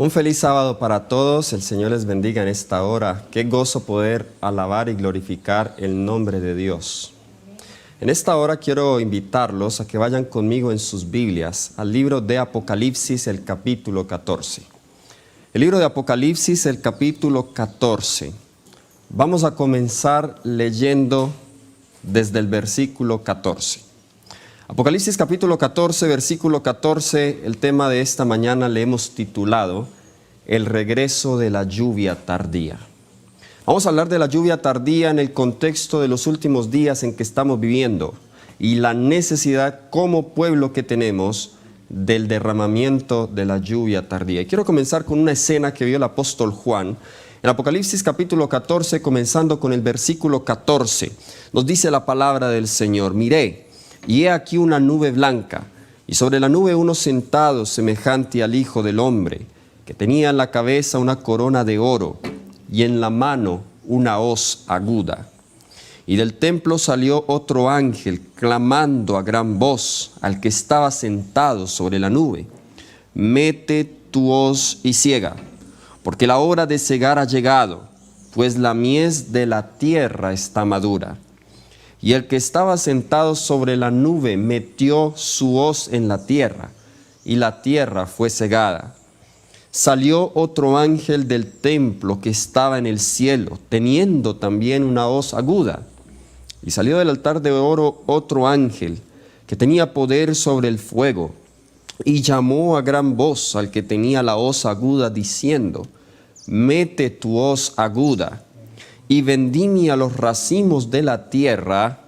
Un feliz sábado para todos, el Señor les bendiga en esta hora. Qué gozo poder alabar y glorificar el nombre de Dios. En esta hora quiero invitarlos a que vayan conmigo en sus Biblias al libro de Apocalipsis, el capítulo 14. El libro de Apocalipsis, el capítulo 14. Vamos a comenzar leyendo desde el versículo 14. Apocalipsis capítulo 14, versículo 14, el tema de esta mañana le hemos titulado El regreso de la lluvia tardía. Vamos a hablar de la lluvia tardía en el contexto de los últimos días en que estamos viviendo y la necesidad como pueblo que tenemos del derramamiento de la lluvia tardía. Y quiero comenzar con una escena que vio el apóstol Juan. En Apocalipsis capítulo 14, comenzando con el versículo 14, nos dice la palabra del Señor: miré, y he aquí una nube blanca, y sobre la nube uno sentado semejante al Hijo del Hombre, que tenía en la cabeza una corona de oro, y en la mano una hoz aguda. Y del templo salió otro ángel, clamando a gran voz al que estaba sentado sobre la nube: mete tu hoz y ciega, porque la hora de cegar ha llegado, pues la mies de la tierra está madura. Y el que estaba sentado sobre la nube metió su hoz en la tierra, y la tierra fue cegada. Salió otro ángel del templo que estaba en el cielo, teniendo también una hoz aguda. Y salió del altar de oro otro ángel, que tenía poder sobre el fuego, y llamó a gran voz al que tenía la hoz aguda, diciendo: mete tu hoz aguda, y vendimia los racimos de la tierra,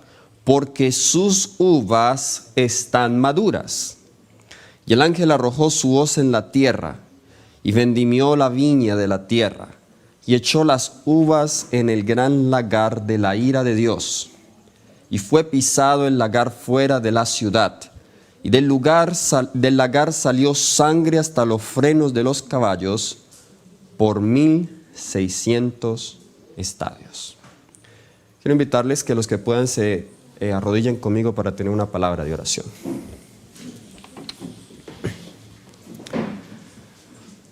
porque sus uvas están maduras. Y el ángel arrojó su hoz en la tierra, y vendimió la viña de la tierra, y echó las uvas en el gran lagar de la ira de Dios. Y fue pisado el lagar fuera de la ciudad, y del lagar salió sangre hasta los frenos de los caballos, por 1600 estadios. Quiero invitarles que los que puedan se arrodillen conmigo para tener una palabra de oración.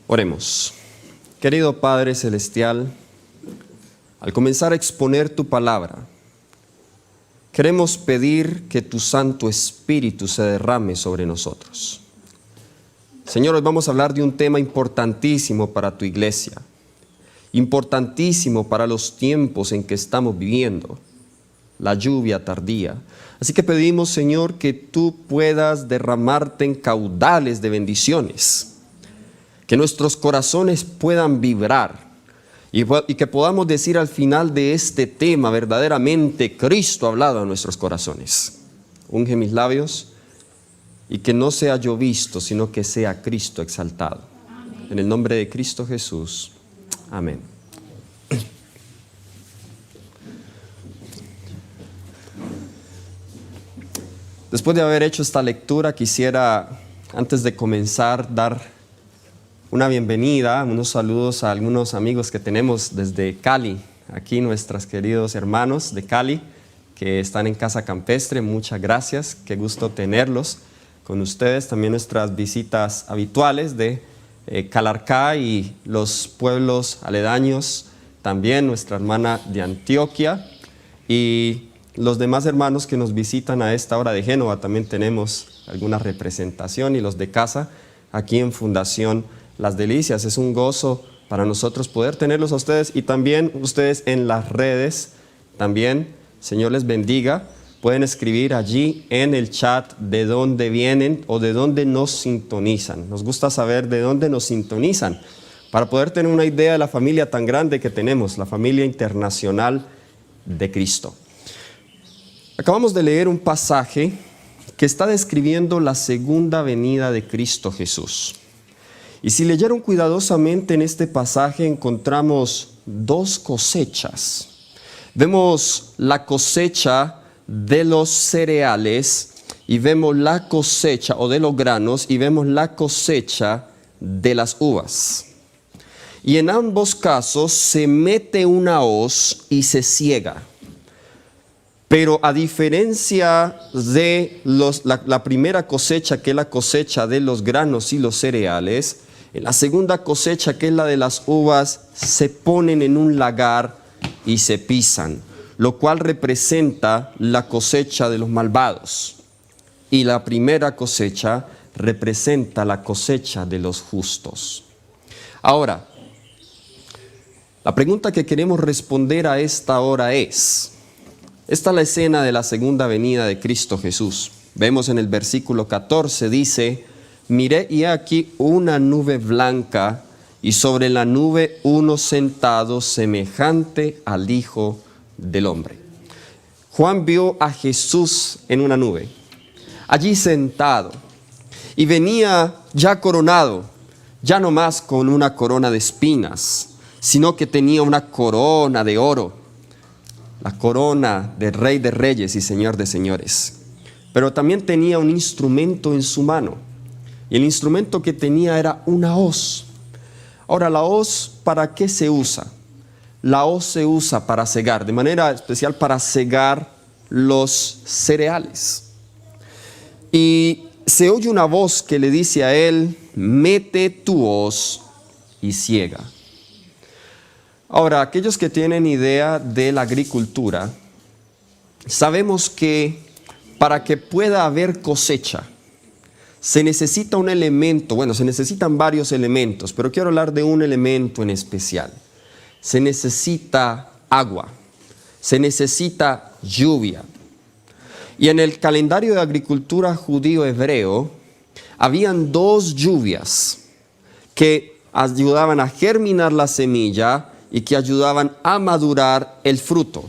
Oremos. Querido Padre Celestial, al comenzar a exponer tu palabra, queremos pedir que tu Santo Espíritu se derrame sobre nosotros. Señor, hoy vamos a hablar de un tema importantísimo para tu iglesia, importantísimo para los tiempos en que estamos viviendo, la lluvia tardía. Así que pedimos, Señor, que tú puedas derramarte en caudales de bendiciones, que nuestros corazones puedan vibrar y que podamos decir al final de este tema, verdaderamente Cristo ha hablado a nuestros corazones. Unge mis labios y que no sea yo visto, sino que sea Cristo exaltado. Amén. En el nombre de Cristo Jesús. Amén. Después de haber hecho esta lectura, quisiera, antes de comenzar, dar una bienvenida, unos saludos a algunos amigos que tenemos desde Cali. Aquí nuestros queridos hermanos de Cali que están en Casa Campestre. Muchas gracias, qué gusto tenerlos con ustedes. También nuestras visitas habituales de Calarcá y los pueblos aledaños, también nuestra hermana de Antioquia y los demás hermanos que nos visitan a esta hora de Génova. También tenemos alguna representación, y los de casa aquí en Fundación Las Delicias. Es un gozo para nosotros poder tenerlos a ustedes y también ustedes en las redes. También, Señor les bendiga. Pueden escribir allí en el chat de dónde vienen o de dónde nos sintonizan. Nos gusta saber de dónde nos sintonizan para poder tener una idea de la familia tan grande que tenemos, la familia internacional de Cristo. Acabamos de leer un pasaje que está describiendo la segunda venida de Cristo Jesús. Y si leyeron cuidadosamente en este pasaje, encontramos dos cosechas. Vemos la cosecha de los cereales y vemos la cosecha, o de los granos, y vemos la cosecha de las uvas. Y en ambos casos se mete una hoz y se ciega. Pero a diferencia de la primera cosecha, que es la cosecha de los granos y los cereales, En la segunda cosecha, que es la de las uvas, se ponen en un lagar y se pisan, lo cual representa la cosecha de los malvados. Y la primera cosecha representa la cosecha de los justos. Ahora, la pregunta que queremos responder a esta hora es, esta es la escena de la segunda venida de Cristo Jesús. Vemos en el versículo 14, dice, miré y aquí una nube blanca y sobre la nube uno sentado semejante al Hijo del Hombre. Juan vio a Jesús en una nube, allí sentado, y venía ya coronado, ya no más con una corona de espinas, sino que tenía una corona de oro, la corona del Rey de Reyes y Señor de Señores. Pero también tenía un instrumento en su mano, y el instrumento que tenía era una hoz. Ahora, la hoz, ¿para qué se usa? La hoz se usa para cegar, de manera especial para cegar los cereales. Y se oye una voz que le dice a él, mete tu hoz y ciega. Ahora, aquellos que tienen idea de la agricultura, sabemos que para que pueda haber cosecha, se necesita un elemento, bueno, se necesitan varios elementos, pero quiero hablar de un elemento en especial. Se necesita agua, se necesita lluvia. Y en el calendario de agricultura judío-hebreo, habían dos lluvias que ayudaban a germinar la semilla y que ayudaban a madurar el fruto.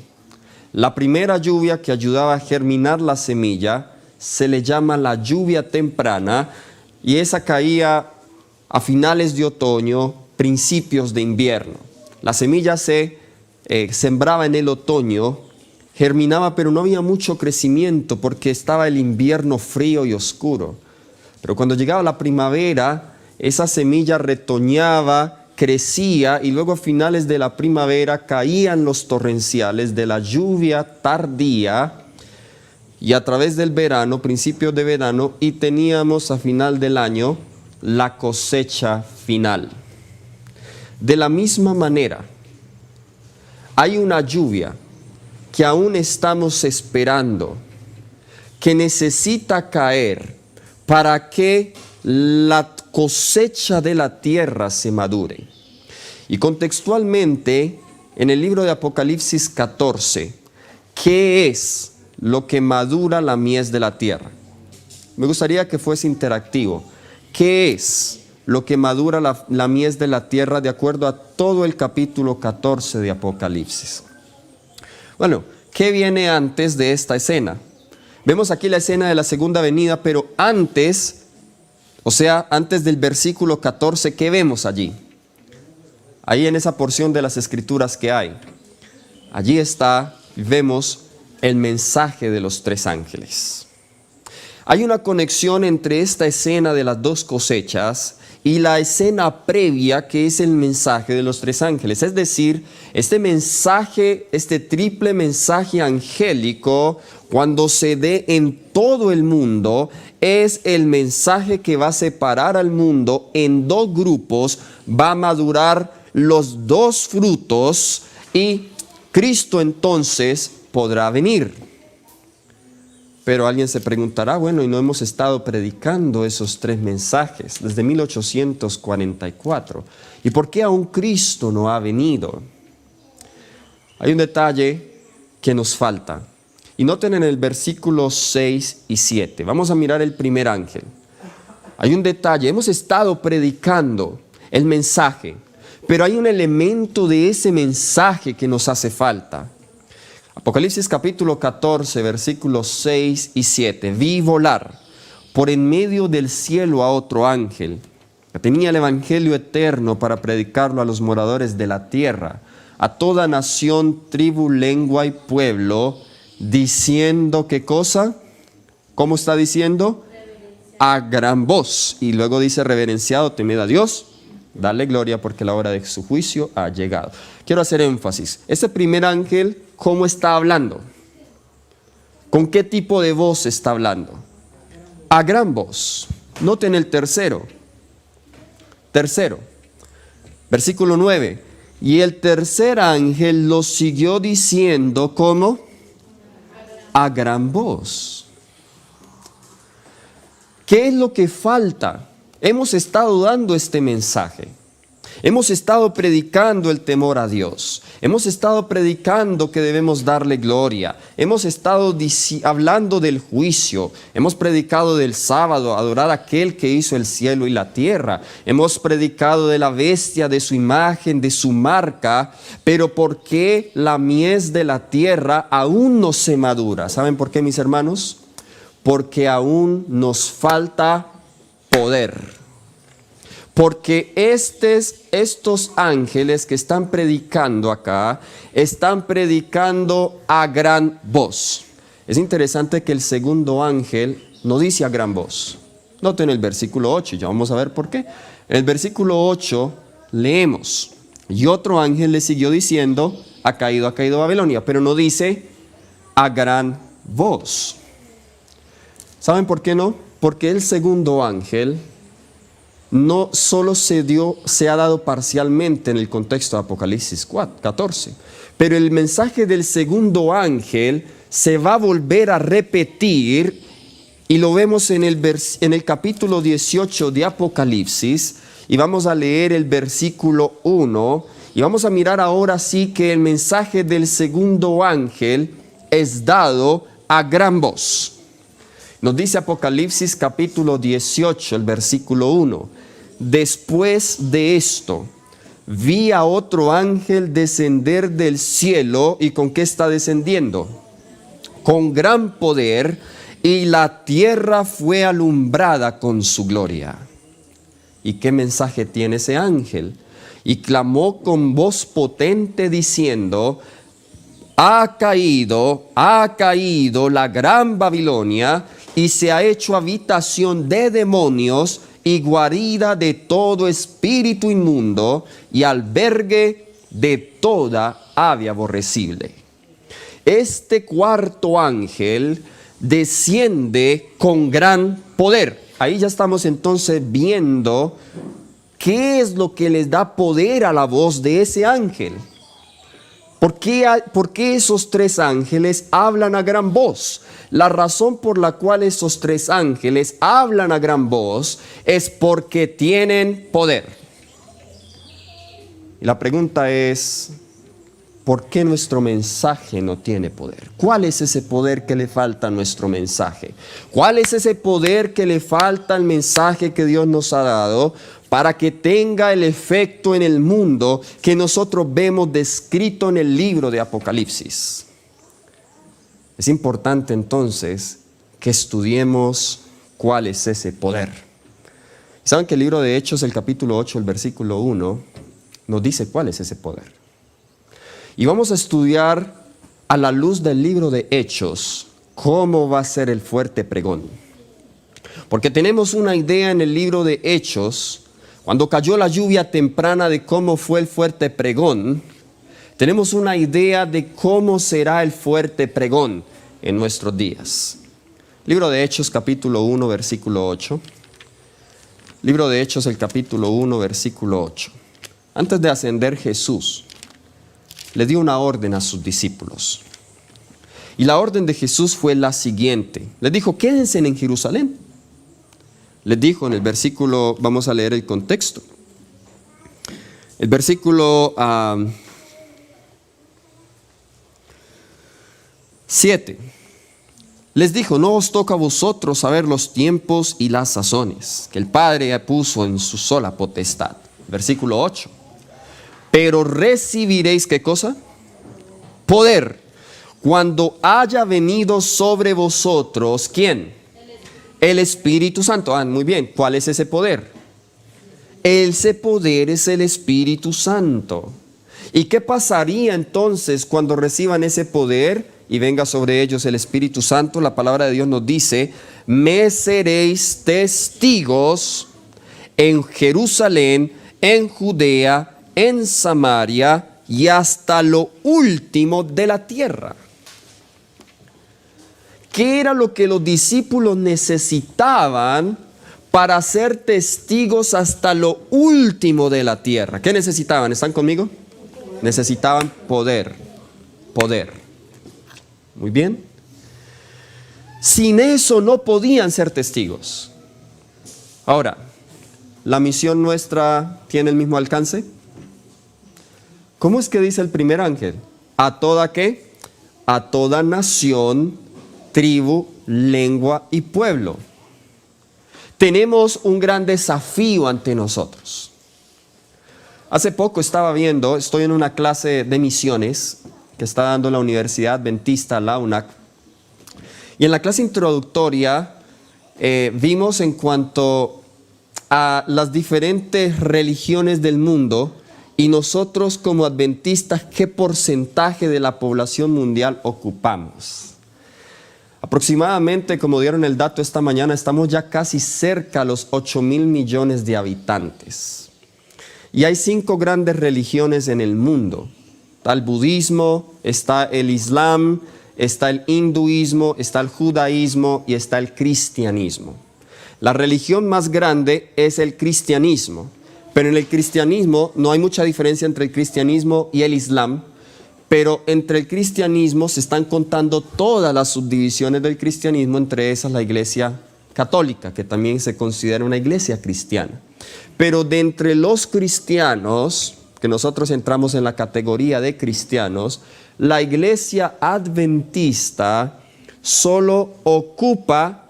La primera lluvia que ayudaba a germinar la semilla se le llama la lluvia temprana, y esa caía a finales de otoño, principios de invierno. La semilla se sembraba en el otoño, germinaba, pero no había mucho crecimiento porque estaba el invierno frío y oscuro. Pero cuando llegaba la primavera, esa semilla retoñaba, crecía, y luego a finales de la primavera caían los torrenciales de la lluvia tardía, y a través del verano, principios de verano, y teníamos a final del año la cosecha final. De la misma manera, hay una lluvia que aún estamos esperando, que necesita caer para que la cosecha de la tierra se madure. Y contextualmente, en el libro de Apocalipsis 14, ¿qué es lo que madura la mies de la tierra? Me gustaría que fuese interactivo. ¿Qué es lo que madura la mies de la tierra de acuerdo a todo el capítulo 14 de Apocalipsis? Bueno, ¿qué viene antes de esta escena? Vemos aquí la escena de la segunda venida, pero antes, o sea, antes del versículo 14, ¿qué vemos allí? Ahí en esa porción de las escrituras que hay. Allí vemos el mensaje de los tres ángeles. Hay una conexión entre esta escena de las dos cosechas y la escena previa, que es el mensaje de los tres ángeles. Es decir, este mensaje, este triple mensaje angélico, cuando se dé en todo el mundo, es el mensaje que va a separar al mundo en dos grupos, va a madurar los dos frutos, y Cristo entonces podrá venir. Pero alguien se preguntará, bueno, ¿y no hemos estado predicando esos tres mensajes desde 1844? ¿Y por qué aún Cristo no ha venido? Hay un detalle que nos falta. Y noten en el versículo 6 y 7. Vamos a mirar el primer ángel. Hay un detalle. Hemos estado predicando el mensaje, pero hay un elemento de ese mensaje que nos hace falta. Apocalipsis capítulo 14, versículos 6 y 7. Vi volar por en medio del cielo a otro ángel, que tenía el evangelio eterno para predicarlo a los moradores de la tierra, a toda nación, tribu, lengua y pueblo, diciendo, ¿qué cosa? ¿Cómo está diciendo? A gran voz. Y luego dice, reverenciado, temed a Dios, dale gloria porque la hora de su juicio ha llegado. Quiero hacer énfasis. Este primer ángel, ¿cómo está hablando? ¿Con qué tipo de voz está hablando? A gran voz. Noten el tercero. Tercero, versículo 9. Y el tercer ángel lo siguió diciendo, ¿cómo? A gran voz. ¿Qué es lo que falta? Hemos estado dando este mensaje. Hemos estado predicando el temor a Dios. Hemos estado predicando que debemos darle gloria. Hemos estado hablando del juicio. Hemos predicado del sábado, adorar a aquel que hizo el cielo y la tierra. Hemos predicado de la bestia, de su imagen, de su marca. Pero ¿por qué la mies de la tierra aún no se madura? ¿Saben por qué, mis hermanos? Porque aún nos falta poder. Porque estos ángeles que están predicando acá, están predicando a gran voz. Es interesante que el segundo ángel no dice a gran voz. Noten el versículo 8, ya vamos a ver por qué. En el versículo 8 leemos, y otro ángel le siguió diciendo, ha caído Babilonia, pero no dice a gran voz. ¿Saben por qué no? Porque el segundo ángel no solo se ha dado parcialmente en el contexto de Apocalipsis 14, pero el mensaje del segundo ángel se va a volver a repetir y lo vemos en el capítulo 18 de Apocalipsis y vamos a leer el versículo 1 y vamos a mirar ahora sí que el mensaje del segundo ángel es dado a gran voz. Nos dice Apocalipsis capítulo 18, el versículo 1. Después de esto, vi a otro ángel descender del cielo. ¿Y con qué está descendiendo? Con gran poder, y la tierra fue alumbrada con su gloria. ¿Y qué mensaje tiene ese ángel? Y clamó con voz potente diciendo, ha caído la gran Babilonia, y se ha hecho habitación de demonios y guarida de todo espíritu inmundo y albergue de toda ave aborrecible. Este cuarto ángel desciende con gran poder. Ahí ya estamos entonces viendo qué es lo que les da poder a la voz de ese ángel. ¿Por qué esos tres ángeles hablan a gran voz? La razón por la cual esos tres ángeles hablan a gran voz es porque tienen poder. Y la pregunta es, ¿por qué nuestro mensaje no tiene poder? ¿Cuál es ese poder que le falta a nuestro mensaje? ¿Cuál es ese poder que le falta al mensaje que Dios nos ha dado para que tenga el efecto en el mundo que nosotros vemos descrito en el libro de Apocalipsis? Es importante entonces que estudiemos cuál es ese poder. ¿Saben que el libro de Hechos, el capítulo 8, el versículo 1, nos dice cuál es ese poder? Y vamos a estudiar a la luz del libro de Hechos cómo va a ser el fuerte pregón. Porque tenemos una idea en el libro de Hechos, cuando cayó la lluvia temprana, de cómo fue el fuerte pregón. Tenemos una idea de cómo será el fuerte pregón en nuestros días. Libro de Hechos, capítulo 1, versículo 8. Libro de Hechos, el capítulo 1, versículo 8. Antes de ascender Jesús, le dio una orden a sus discípulos. Y la orden de Jesús fue la siguiente. Les dijo, quédense en Jerusalén. Les dijo en el versículo, vamos a leer el contexto. El versículo 7. Les dijo, no os toca a vosotros saber los tiempos y las sazones que el Padre puso en su sola potestad. Versículo 8. Pero recibiréis, ¿qué cosa? Poder, cuando haya venido sobre vosotros, ¿quién? El Espíritu Santo. Muy bien, ¿cuál es ese poder? Ese poder es el Espíritu Santo. ¿Y qué pasaría entonces cuando reciban ese poder y venga sobre ellos el Espíritu Santo? La palabra de Dios nos dice, me seréis testigos en Jerusalén, en Judea, en Samaria y hasta lo último de la tierra. ¿Qué era lo que los discípulos necesitaban para ser testigos hasta lo último de la tierra. ¿Qué necesitaban? ¿Están conmigo? Necesitaban poder. Poder. Muy bien. Sin eso no podían ser testigos. Ahora, ¿la misión nuestra tiene el mismo alcance? ¿Cómo es que dice el primer ángel? ¿A toda qué? A toda nación, tribu, lengua y pueblo. Tenemos un gran desafío ante nosotros. Hace poco estoy en una clase de misiones que está dando la Universidad Adventista, la UNAC, y en la clase introductoria vimos en cuanto a las diferentes religiones del mundo y nosotros como adventistas, ¿qué porcentaje de la población mundial ocupamos? Aproximadamente, como dieron el dato esta mañana, estamos ya casi cerca a los 8.000 millones de habitantes. Y hay 5 grandes religiones en el mundo. Está el budismo, está el islam, está el hinduismo, está el judaísmo y está el cristianismo. La religión más grande es el cristianismo, pero en el cristianismo no hay mucha diferencia entre el cristianismo y el islam, pero entre el cristianismo se están contando todas las subdivisiones del cristianismo, entre esas la iglesia católica, que también se considera una iglesia cristiana. Pero de entre los cristianos, que nosotros entramos en la categoría de cristianos, la iglesia adventista solo ocupa,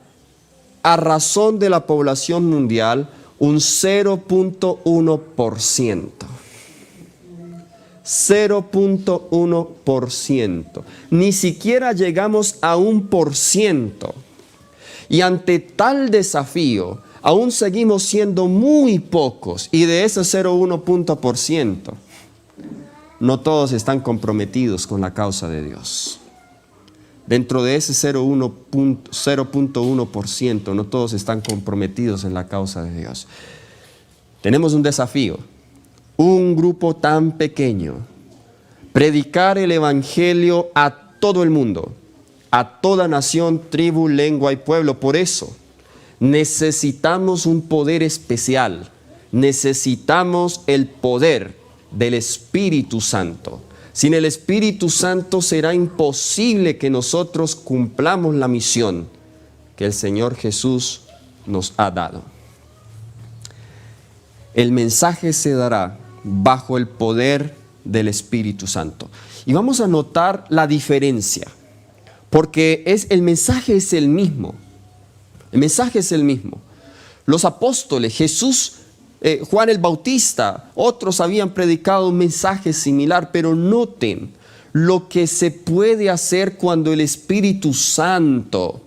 a razón de la población mundial, un 0.1%. 0.1%. Ni siquiera llegamos a 1%. Y ante tal desafío, aún seguimos siendo muy pocos. Y de ese 0.1%, no todos están comprometidos con la causa de Dios. Dentro de ese 0.1%, no todos están comprometidos en la causa de Dios. Tenemos un desafío. Un grupo tan pequeño, predicar el evangelio a todo el mundo, a toda nación, tribu, lengua y pueblo. Por eso necesitamos un poder especial, necesitamos el poder del Espíritu Santo. Sin el Espíritu Santo será imposible que nosotros cumplamos la misión que el Señor Jesús nos ha dado. El mensaje se dará bajo el poder del Espíritu Santo. Y vamos a notar la diferencia, porque el mensaje es el mismo. El mensaje es el mismo. Los apóstoles, Jesús, Juan el Bautista, otros habían predicado un mensaje similar, pero noten lo que se puede hacer cuando el Espíritu Santo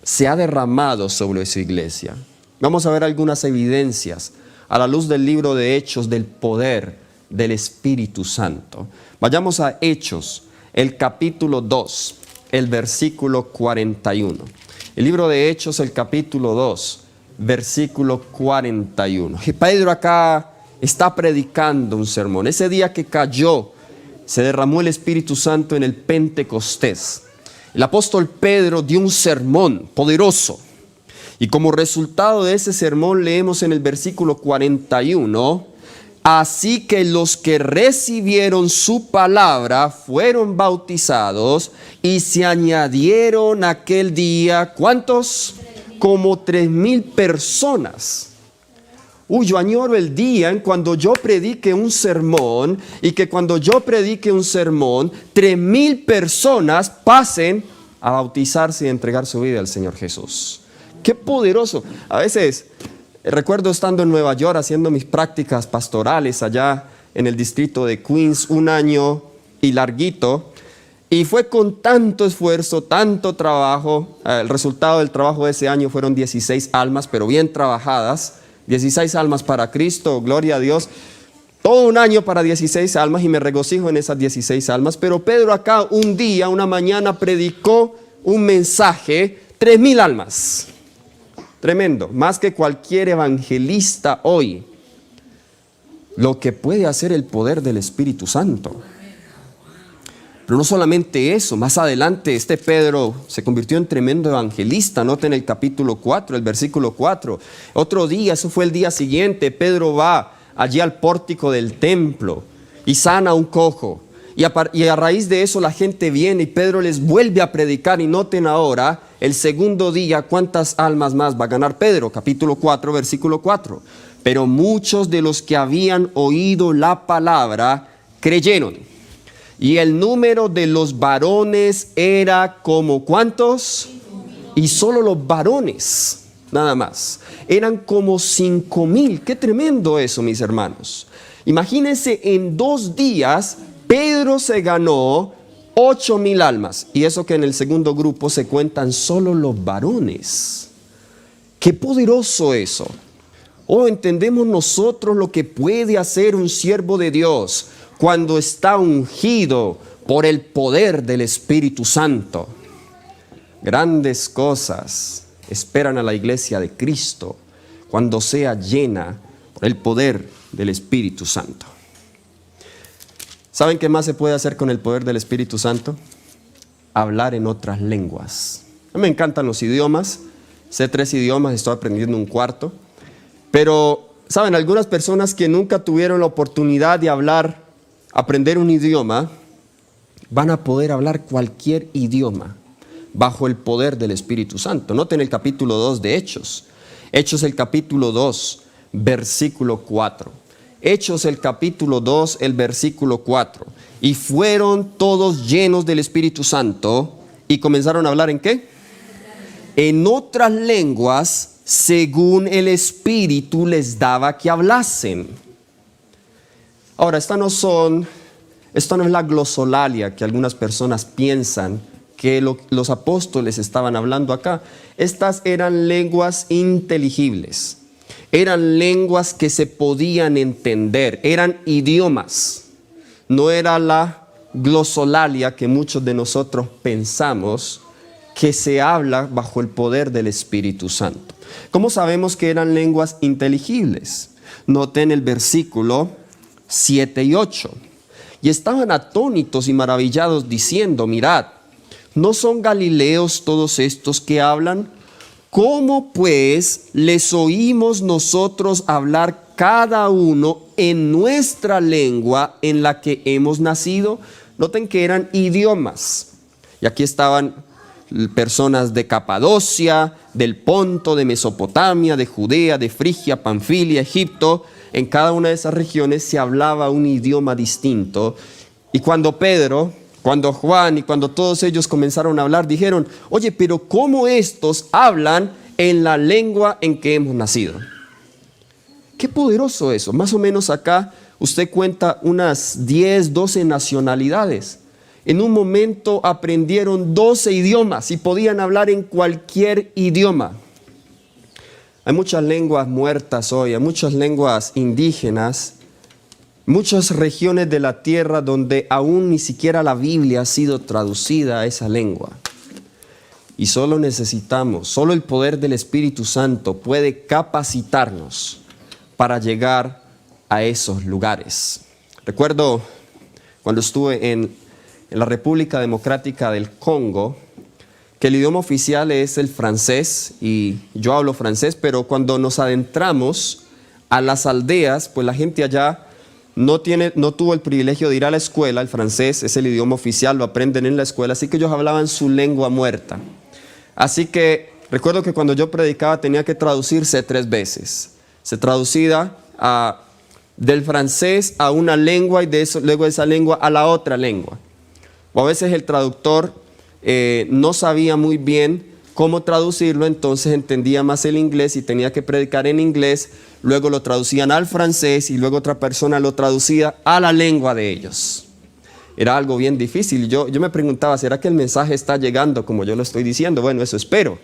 se ha derramado sobre su iglesia. Vamos a ver algunas evidencias a la luz del libro de Hechos del poder del Espíritu Santo. Vayamos a Hechos, el capítulo 2, el versículo 41. El libro de Hechos, el capítulo 2, versículo 41. Pedro acá está predicando un sermón. Ese día que cayó, se derramó el Espíritu Santo en el Pentecostés. El apóstol Pedro dio un sermón poderoso. Y como resultado de ese sermón leemos en el versículo 41, así que los que recibieron su palabra fueron bautizados y se añadieron aquel día, ¿cuántos? Como 3,000 personas. Yo añoro el día en cuando yo predique un sermón y que cuando yo predique un sermón, 3,000 personas pasen a bautizarse y entregar su vida al Señor Jesús. ¡Qué poderoso! A veces recuerdo estando en Nueva York haciendo mis prácticas pastorales allá en el distrito de Queens, un año y larguito, y fue con tanto esfuerzo, tanto trabajo. El resultado del trabajo de ese año fueron 16 almas, pero bien trabajadas, 16 almas para Cristo, gloria a Dios. Todo un año para 16 almas y me regocijo en esas 16 almas, pero Pedro acá un día, una mañana predicó un mensaje, 3,000 almas. Tremendo, más que cualquier evangelista hoy. Lo que puede hacer el poder del Espíritu Santo. Pero no solamente eso, más adelante este Pedro se convirtió en tremendo evangelista. Noten el capítulo 4, el versículo 4. Otro día, eso fue el día siguiente, Pedro va allí al pórtico del templo y sana a un cojo. Y a raíz de eso la gente viene y Pedro les vuelve a predicar. Y noten ahora, el segundo día, ¿cuántas almas más va a ganar Pedro? Capítulo 4, versículo 4. Pero muchos de los que habían oído la palabra creyeron. Y el número de los varones era como ¿cuántos? 5,000. Y solo los varones, nada más. Eran como 5,000. Qué tremendo eso, mis hermanos. Imagínense, en 2 días Pedro se ganó 8,000 almas. Y eso que en el segundo grupo se cuentan solo los varones. Qué poderoso eso. Oh, entendemos nosotros lo que puede hacer un siervo de Dios cuando está ungido por el poder del Espíritu Santo. Grandes cosas esperan a la iglesia de Cristo cuando sea llena por el poder del Espíritu Santo. ¿Saben qué más se puede hacer con el poder del Espíritu Santo? Hablar en otras lenguas. A mí me encantan los idiomas. Sé 3 idiomas, estoy aprendiendo un 4. Pero, ¿saben? Algunas personas que nunca tuvieron la oportunidad de aprender un idioma, van a poder hablar cualquier idioma bajo el poder del Espíritu Santo. Noten el capítulo 2 de Hechos. Hechos el capítulo 2, versículo 4. Hechos el capítulo 2, el versículo 4. Y fueron todos llenos del Espíritu Santo y comenzaron a hablar ¿en qué? En otras lenguas, según el Espíritu les daba que hablasen. Ahora, esta no es la glosolalia que algunas personas piensan que los apóstoles estaban hablando acá. Estas eran lenguas inteligibles, eran lenguas que se podían entender, eran idiomas. No era la glosolalia que muchos de nosotros pensamos que se habla bajo el poder del Espíritu Santo. ¿Cómo sabemos que eran lenguas inteligibles? Noten el versículo 7 y 8. Y estaban atónitos y maravillados diciendo, mirad, ¿no son galileos todos estos que hablan? ¿Cómo pues les oímos nosotros hablar cada uno en nuestra lengua en la que hemos nacido? Noten que eran idiomas. Y aquí estaban personas de Capadocia, del Ponto, de Mesopotamia, de Judea, de Frigia, Panfilia, Egipto. En cada una de esas regiones se hablaba un idioma distinto. Y cuando Pedro, cuando Juan y cuando todos ellos comenzaron a hablar, dijeron, oye, pero ¿cómo estos hablan en la lengua en que hemos nacido? Qué poderoso eso. Más o menos acá usted cuenta unas 10, 12 nacionalidades. En un momento aprendieron 12 idiomas y podían hablar en cualquier idioma. Hay muchas lenguas muertas hoy, hay muchas lenguas indígenas, muchas regiones de la tierra donde aún ni siquiera la Biblia ha sido traducida a esa lengua. Y solo el poder del Espíritu Santo puede capacitarnos para llegar a esos lugares. Recuerdo cuando estuve en la República Democrática del Congo, que el idioma oficial es el francés y yo hablo francés, pero cuando nos adentramos a las aldeas, pues la gente allá no tuvo el privilegio de ir a la escuela. El francés es el idioma oficial, lo aprenden en la escuela, así que ellos hablaban su lengua muerta. Así que recuerdo que cuando yo predicaba tenía que traducirse 3 veces. Se traducía del francés a una lengua y luego de esa lengua a la otra lengua. O a veces el traductor no sabía muy bien cómo traducirlo, entonces entendía más el inglés y tenía que predicar en inglés, luego lo traducían al francés y luego otra persona lo traducía a la lengua de ellos. Era algo bien difícil. Yo me preguntaba, ¿será que el mensaje está llegando como yo lo estoy diciendo? Bueno, eso espero.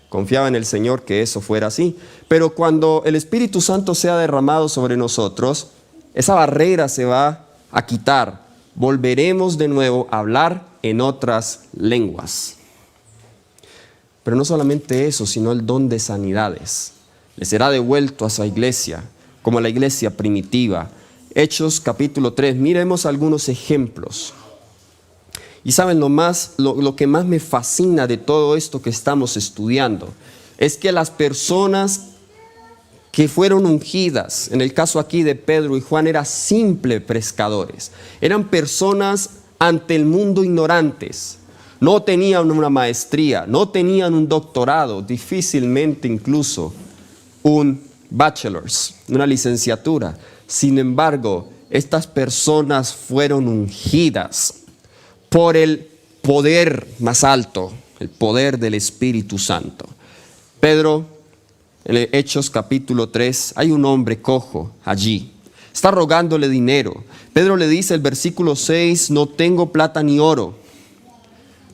Confiaba en el Señor que eso fuera así. Pero cuando el Espíritu Santo sea derramado sobre nosotros, esa barrera se va a quitar. Volveremos de nuevo a hablar en otras lenguas. Pero no solamente eso, sino el don de sanidades. Le será devuelto a esa iglesia, como a la iglesia primitiva. Hechos capítulo 3, miremos algunos ejemplos. Y saben, lo que más me fascina de todo esto que estamos estudiando es que las personas que fueron ungidas, en el caso aquí de Pedro y Juan, eran simples pescadores. Eran personas ante el mundo ignorantes. No tenían una maestría, no tenían un doctorado, difícilmente incluso un bachelor's, una licenciatura. Sin embargo, estas personas fueron ungidas por el poder más alto, el poder del Espíritu Santo. Pedro, en Hechos capítulo 3, hay un hombre cojo allí. Está rogándole dinero. Pedro le dice el versículo 6, no tengo plata ni oro.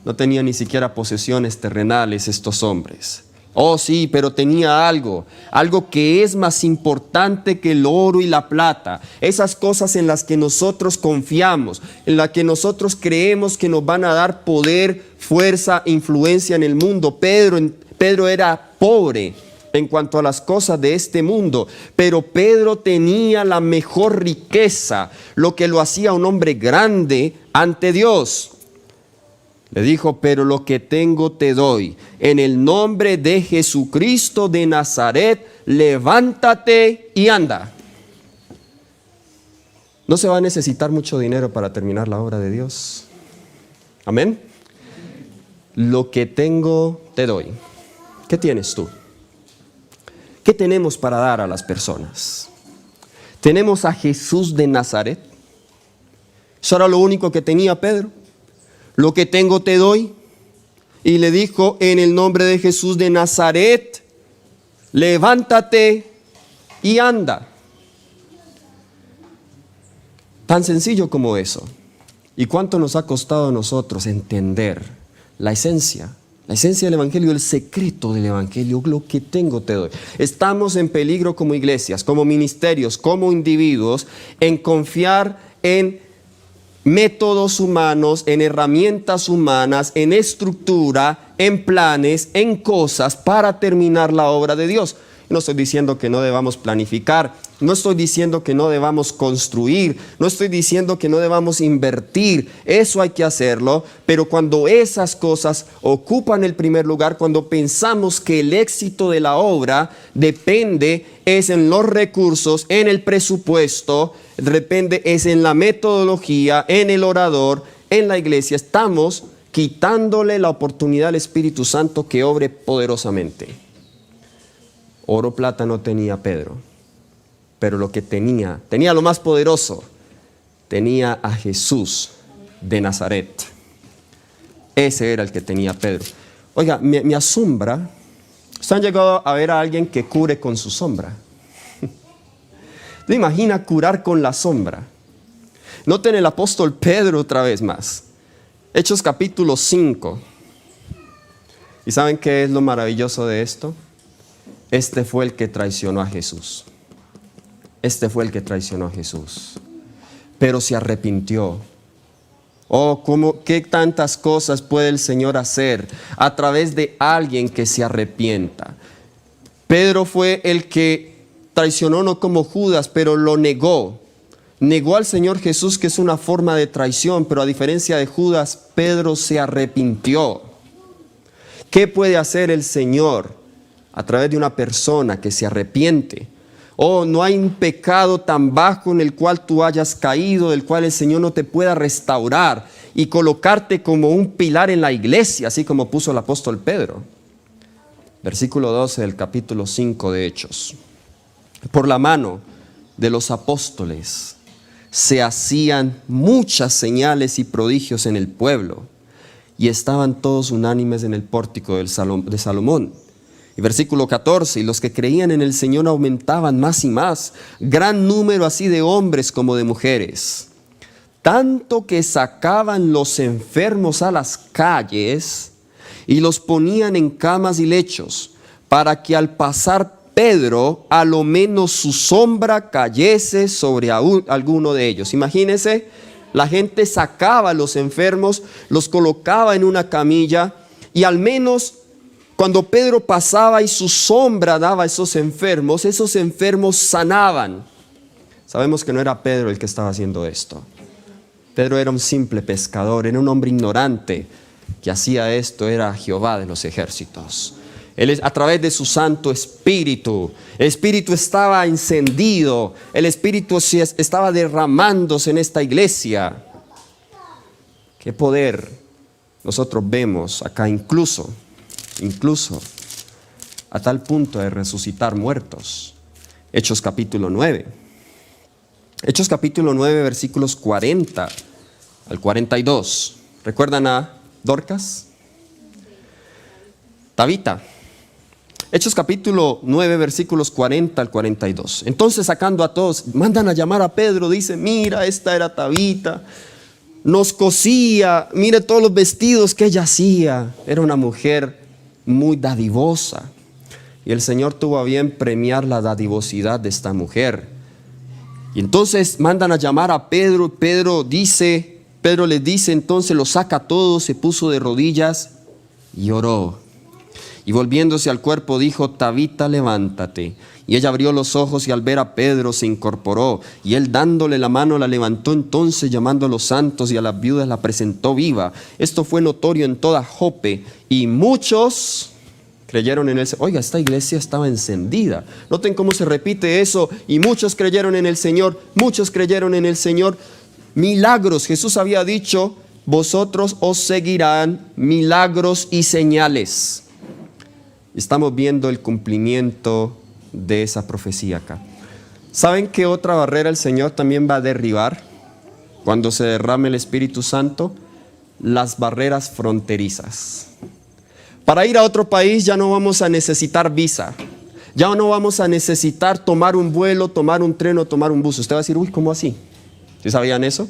No tenía ni siquiera posesiones terrenales estos hombres. Oh sí, pero tenía algo que es más importante que el oro y la plata. Esas cosas en las que nosotros confiamos, en las que nosotros creemos que nos van a dar poder, fuerza, influencia en el mundo. Pedro era pobre en cuanto a las cosas de este mundo, pero Pedro tenía la mejor riqueza, lo que lo hacía un hombre grande ante Dios. Le dijo, pero lo que tengo te doy. En el nombre de Jesucristo de Nazaret, levántate y anda. No se va a necesitar mucho dinero para terminar la obra de Dios. Amén. Lo que tengo te doy. ¿Qué tienes tú? ¿Qué tenemos para dar a las personas? Tenemos a Jesús de Nazaret. Eso era lo único que tenía Pedro. Lo que tengo te doy. Y le dijo, en el nombre de Jesús de Nazaret, levántate y anda. Tan sencillo como eso. ¿Y cuánto nos ha costado a nosotros entender la esencia del Evangelio, el secreto del Evangelio? Lo que tengo te doy. Estamos en peligro como iglesias, como ministerios, como individuos, en confiar en métodos humanos, en herramientas humanas, en estructura, en planes, en cosas para terminar la obra de Dios. No estoy diciendo que no debamos planificar, no estoy diciendo que no debamos construir, no estoy diciendo que no debamos invertir, eso hay que hacerlo, pero cuando esas cosas ocupan el primer lugar, cuando pensamos que el éxito de la obra depende, es en los recursos, en el presupuesto, depende, es en la metodología, en el orador, en la iglesia, estamos quitándole la oportunidad al Espíritu Santo que obre poderosamente. Oro, plata no tenía Pedro, pero lo que tenía lo más poderoso, tenía a Jesús de Nazaret. Ese era el que tenía Pedro. Oiga, me asombra, ¿ustedes han llegado a ver a alguien que cure con su sombra? ¿Te imaginas curar con la sombra? Noten el apóstol Pedro otra vez más. Hechos capítulo 5. ¿Y saben qué es lo maravilloso de esto? Este fue el que traicionó a Jesús. Este fue el que traicionó a Jesús. Pero se arrepintió. Oh, qué tantas cosas puede el Señor hacer a través de alguien que se arrepienta. Pedro fue el que traicionó, no como Judas, pero lo negó. Negó al Señor Jesús, que es una forma de traición, pero a diferencia de Judas, Pedro se arrepintió. ¿Qué puede hacer el Señor a través de una persona que se arrepiente? Oh, no hay un pecado tan bajo en el cual tú hayas caído, del cual el Señor no te pueda restaurar y colocarte como un pilar en la iglesia, así como puso el apóstol Pedro. Versículo 12 del capítulo 5 de Hechos. Por la mano de los apóstoles se hacían muchas señales y prodigios en el pueblo, y estaban todos unánimes en el pórtico de Salomón. Y versículo 14, y los que creían en el Señor aumentaban más y más, gran número así de hombres como de mujeres, tanto que sacaban los enfermos a las calles y los ponían en camas y lechos, para que al pasar Pedro, a lo menos su sombra cayese sobre alguno de ellos. Imagínense, la gente sacaba a los enfermos, los colocaba en una camilla, y al menos cuando Pedro pasaba y su sombra daba a esos enfermos sanaban. Sabemos que no era Pedro el que estaba haciendo esto. Pedro era un simple pescador, era un hombre ignorante que hacía esto, era Jehová de los ejércitos. Él, a través de su Santo Espíritu, el Espíritu estaba encendido, el Espíritu estaba derramándose en esta iglesia. Qué poder nosotros vemos acá, incluso a tal punto de resucitar muertos. Hechos capítulo 9. Hechos capítulo 9, versículos 40 al 42. ¿Recuerdan a Dorcas? Tabita. Hechos capítulo 9, versículos 40 al 42. Entonces, sacando a todos, mandan a llamar a Pedro. Dice: mira, esta era Tabita, nos cosía, mire todos los vestidos que ella hacía. Era una mujer muy dadivosa. Y el Señor tuvo a bien premiar la dadivosidad de esta mujer. Y entonces mandan a llamar a Pedro. Pedro les dice, entonces los saca a todos, se puso de rodillas y oró. Y volviéndose al cuerpo dijo: Tabita, levántate. Y ella abrió los ojos y al ver a Pedro se incorporó. Y él, dándole la mano, la levantó. Entonces, llamando a los santos y a las viudas, la presentó viva. Esto fue notorio en toda Jope, y muchos creyeron en él. Oiga, esta iglesia estaba encendida. Noten cómo se repite eso. Y muchos creyeron en el Señor. Muchos creyeron en el Señor. Milagros. Jesús había dicho: vosotros os seguirán milagros y señales. Estamos viendo el cumplimiento de esa profecía acá. ¿Saben qué otra barrera el Señor también va a derribar cuando se derrame el Espíritu Santo? Las barreras fronterizas. Para ir a otro país ya no vamos a necesitar visa. Ya no vamos a necesitar tomar un vuelo, tomar un tren o tomar un bus. Usted va a decir: uy, ¿cómo así? ¿Sí sabían eso?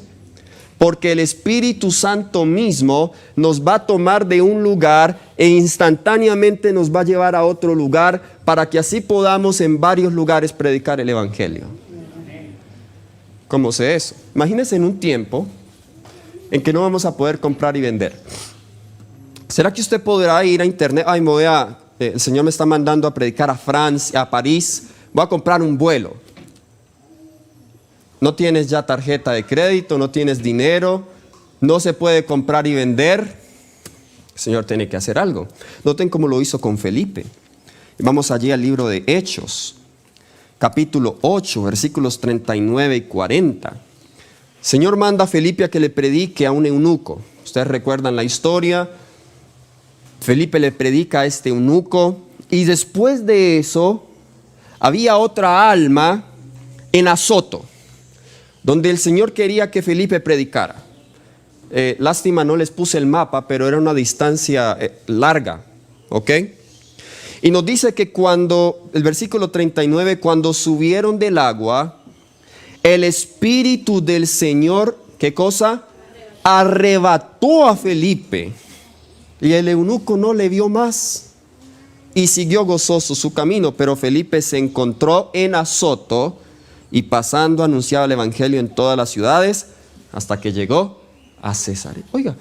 Porque el Espíritu Santo mismo nos va a tomar de un lugar e instantáneamente nos va a llevar a otro lugar, para que así podamos en varios lugares predicar el Evangelio. ¿Cómo sé eso? Imagínense en un tiempo en que no vamos a poder comprar y vender. ¿Será que usted podrá ir a internet? Ay, el Señor me está mandando a predicar a Francia, a París. Voy a comprar un vuelo. No tienes ya tarjeta de crédito, no tienes dinero, no se puede comprar y vender. El Señor tiene que hacer algo. Noten cómo lo hizo con Felipe. Vamos allí al libro de Hechos, capítulo 8, versículos 39 y 40. El Señor manda a Felipe a que le predique a un eunuco. Ustedes recuerdan la historia. Felipe le predica a este eunuco, y después de eso había otra alma en Azoto, donde el Señor quería que Felipe predicara. Lástima, no les puse el mapa, pero era una distancia larga, ¿ok? Y nos dice que el versículo 39, cuando subieron del agua, el Espíritu del Señor, ¿qué cosa? Arrebató a Felipe, y el eunuco no le vio más, y siguió gozoso su camino. Pero Felipe se encontró en Azoto, y pasando anunciaba el Evangelio en todas las ciudades, hasta que llegó a Cesarea. Oiga,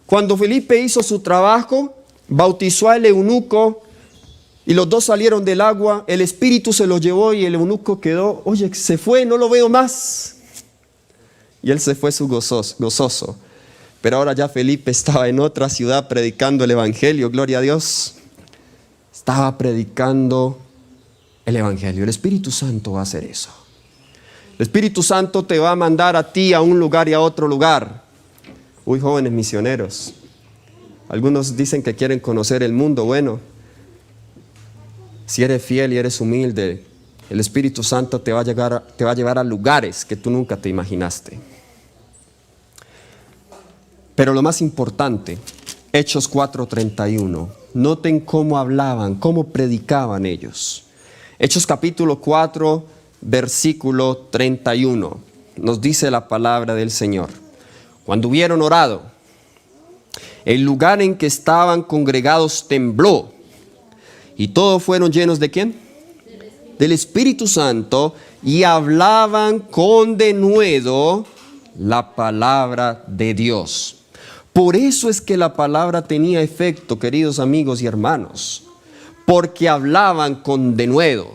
cuando Felipe hizo su trabajo, bautizó al eunuco, y los dos salieron del agua, el Espíritu se los llevó y el eunuco quedó: oye, se fue, no lo veo más. Y él se fue gozoso. Pero ahora ya Felipe estaba en otra ciudad predicando el Evangelio, gloria a Dios. Estaba predicando el Evangelio. El Espíritu Santo va a hacer eso. El Espíritu Santo te va a mandar a ti a un lugar y a otro lugar. Uy, jóvenes misioneros. Algunos dicen que quieren conocer el mundo. Bueno, si eres fiel y eres humilde, el Espíritu Santo te va a llevar a lugares que tú nunca te imaginaste. Pero lo más importante, Hechos 4:31. Noten cómo hablaban, cómo predicaban ellos. Hechos capítulo 4, versículo 31. Nos dice la palabra del Señor: cuando hubieron orado, el lugar en que estaban congregados tembló, y todos fueron llenos ¿de quién? Del Espíritu Santo, y hablaban con denuedo la palabra de Dios. Por eso es que la palabra tenía efecto, queridos amigos y hermanos, porque hablaban con denuedo,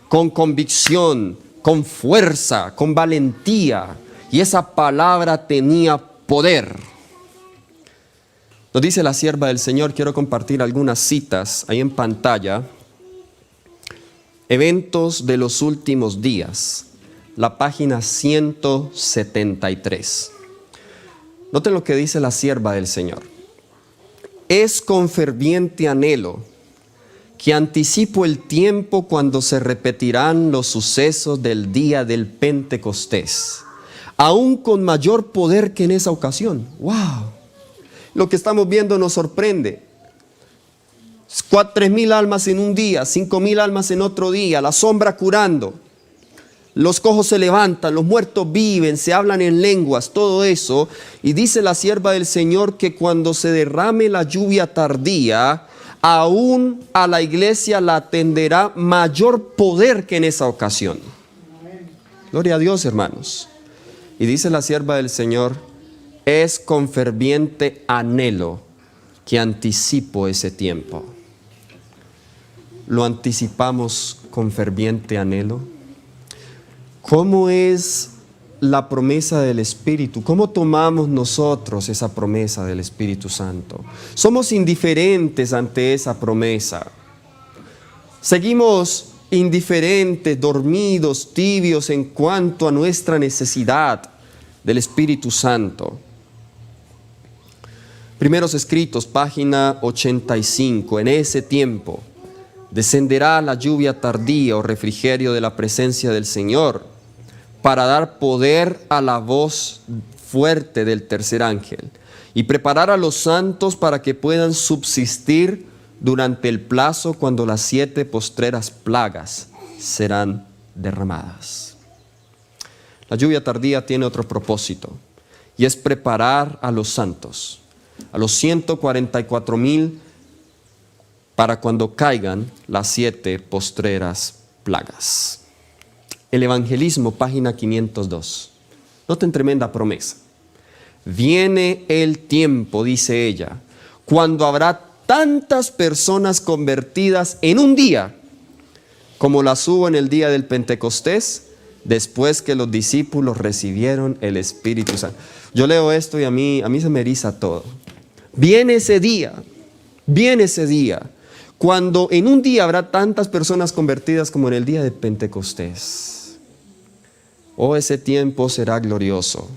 con convicción, con fuerza, con valentía. y esa palabra tenía poder. Nos dice la sierva del Señor, quiero compartir algunas citas ahí en pantalla. Eventos de los últimos días, la página 173. Noten lo que dice la sierva del Señor. Es con ferviente anhelo que anticipo el tiempo cuando se repetirán los sucesos del día del Pentecostés, aún con mayor poder que en esa ocasión. ¡Wow! Lo que estamos viendo nos sorprende. 3,000 almas en un día, 5,000 almas en otro día, la sombra curando, los cojos se levantan, los muertos viven, se hablan en lenguas, todo eso. Y dice la sierva del Señor que cuando se derrame la lluvia tardía, aún a la iglesia la atenderá mayor poder que en esa ocasión. Gloria a Dios, hermanos. Y dice la sierva del Señor, es con ferviente anhelo que anticipo ese tiempo. ¿Lo anticipamos con ferviente anhelo? ¿Cómo es la promesa del Espíritu? ¿Cómo tomamos nosotros esa promesa del Espíritu Santo? ¿Somos indiferentes ante esa promesa? ¿Seguimos indiferentes, dormidos, tibios en cuanto a nuestra necesidad del Espíritu Santo? Primeros Escritos, página 85. En ese tiempo descenderá la lluvia tardía o refrigerio de la presencia del Señor para dar poder a la voz fuerte del tercer ángel y preparar a los santos para que puedan subsistir durante el plazo cuando las 7 postreras plagas serán derramadas. La lluvia tardía tiene otro propósito y es preparar a los santos, a los 144,000 para cuando caigan las 7 postreras plagas. El evangelismo, página 502. Noten tremenda promesa. Viene el tiempo, dice ella, cuando habrá tantas personas convertidas en un día, como las hubo en el día del Pentecostés, después que los discípulos recibieron el Espíritu Santo. Yo leo esto y a mí se me eriza todo. Viene ese día, cuando en un día habrá tantas personas convertidas como en el día de Pentecostés. Oh, ese tiempo será glorioso.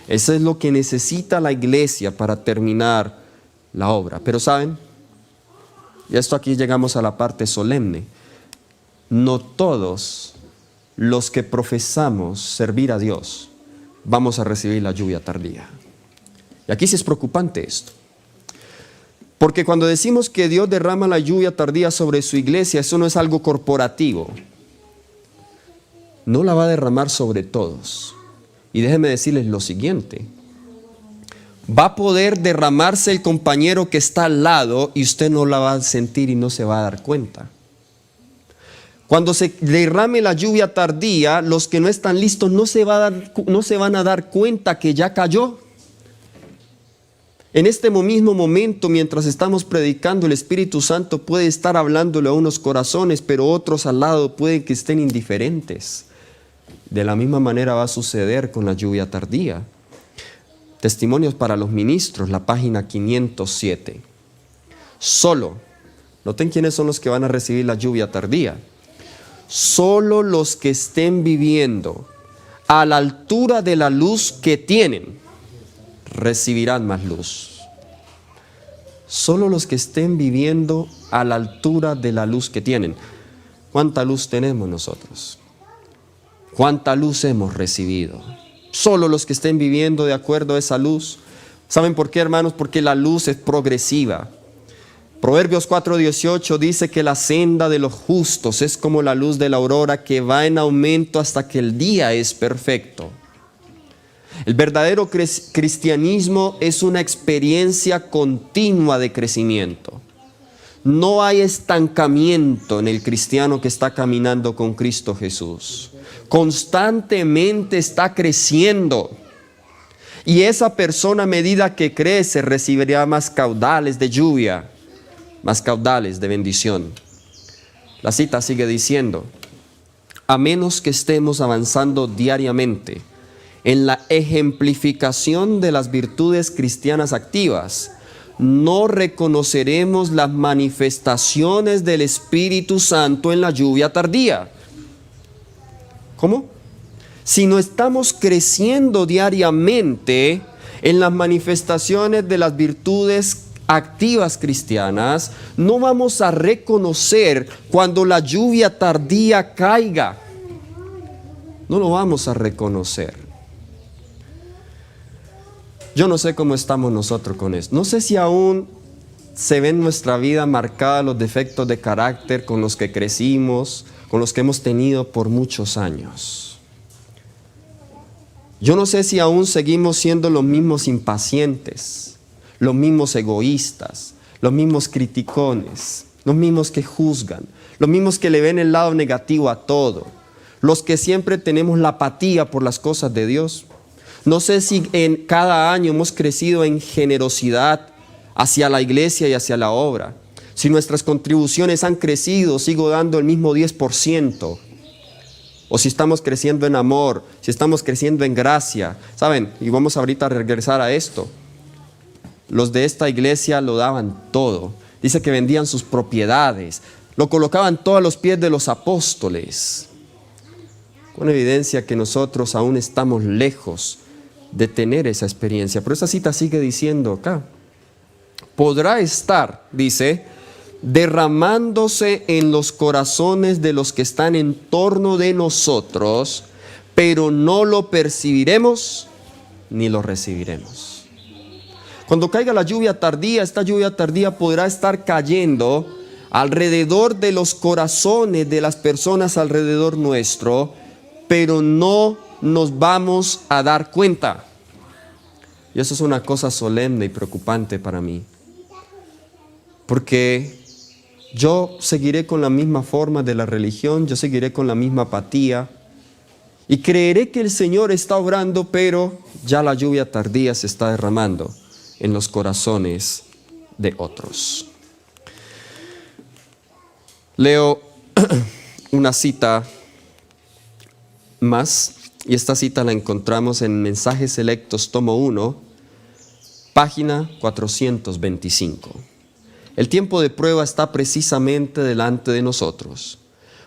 Eso es lo que necesita la iglesia para terminar la obra. Pero ¿saben? Y esto aquí llegamos a la parte solemne. No todos los que profesamos servir a Dios vamos a recibir la lluvia tardía. Y aquí sí es preocupante esto. Porque cuando decimos que Dios derrama la lluvia tardía sobre su iglesia, eso no es algo corporativo. No la va a derramar sobre todos. Y déjenme decirles lo siguiente. Va a poder derramarse el compañero que está al lado y usted no la va a sentir y no se va a dar cuenta. Cuando se derrame la lluvia tardía, los que no están listos no se van a dar cuenta que ya cayó. En este mismo momento, mientras estamos predicando, el Espíritu Santo puede estar hablándole a unos corazones, pero otros al lado pueden que estén indiferentes. De la misma manera va a suceder con la lluvia tardía. Testimonios para los ministros, la página 507. Solo, noten quiénes son los que van a recibir la lluvia tardía. Solo los que estén viviendo a la altura de la luz que tienen, recibirán más luz. Solo los que estén viviendo a la altura de la luz que tienen. ¿Cuánta luz tenemos nosotros? ¿Cuánta luz hemos recibido? Solo los que estén viviendo de acuerdo a esa luz. ¿Saben por qué, hermanos? Porque la luz es progresiva. Proverbios 4:18 dice que la senda de los justos es como la luz de la aurora que va en aumento hasta que el día es perfecto. El verdadero cristianismo es una experiencia continua de crecimiento. No hay estancamiento en el cristiano que está caminando con Cristo Jesús. Constantemente está creciendo. Y esa persona, a medida que crece, recibirá más caudales de lluvia, más caudales de bendición. La cita sigue diciendo, a menos que estemos avanzando diariamente en la ejemplificación de las virtudes cristianas activas, no reconoceremos las manifestaciones del Espíritu Santo en la lluvia tardía. ¿Cómo? Si no estamos creciendo diariamente en las manifestaciones de las virtudes activas cristianas, no vamos a reconocer cuando la lluvia tardía caiga. No lo vamos a reconocer. Yo no sé cómo estamos nosotros con esto. No sé si aún se ve en nuestra vida marcada los defectos de carácter con los que crecimos, con los que hemos tenido por muchos años. Yo no sé si aún seguimos siendo los mismos impacientes, los mismos egoístas, los mismos criticones, los mismos que juzgan, los mismos que le ven el lado negativo a todo, los que siempre tenemos la apatía por las cosas de Dios. No sé si en cada año hemos crecido en generosidad hacia la iglesia y hacia la obra. Si nuestras contribuciones han crecido, sigo dando el mismo 10%. O si estamos creciendo en amor, si estamos creciendo en gracia. ¿Saben? Y vamos ahorita a regresar a esto. Los de esta iglesia lo daban todo. Dice que vendían sus propiedades. Lo colocaban todo a los pies de los apóstoles. Con evidencia que nosotros aún estamos lejos de tener esa experiencia. Pero esa cita sigue diciendo acá. Podrá estar, dice, derramándose en los corazones de los que están en torno de nosotros, pero no lo percibiremos ni lo recibiremos. Cuando caiga la lluvia tardía, esta lluvia tardía podrá estar cayendo alrededor de los corazones de las personas alrededor nuestro, pero no nos vamos a dar cuenta. Y eso es una cosa solemne y preocupante para mí. Porque yo seguiré con la misma forma de la religión, yo seguiré con la misma apatía y creeré que el Señor está obrando, pero ya la lluvia tardía se está derramando en los corazones de otros. Leo una cita más, y esta cita la encontramos en Mensajes Selectos, tomo 1, página 425. El tiempo de prueba está precisamente delante de nosotros,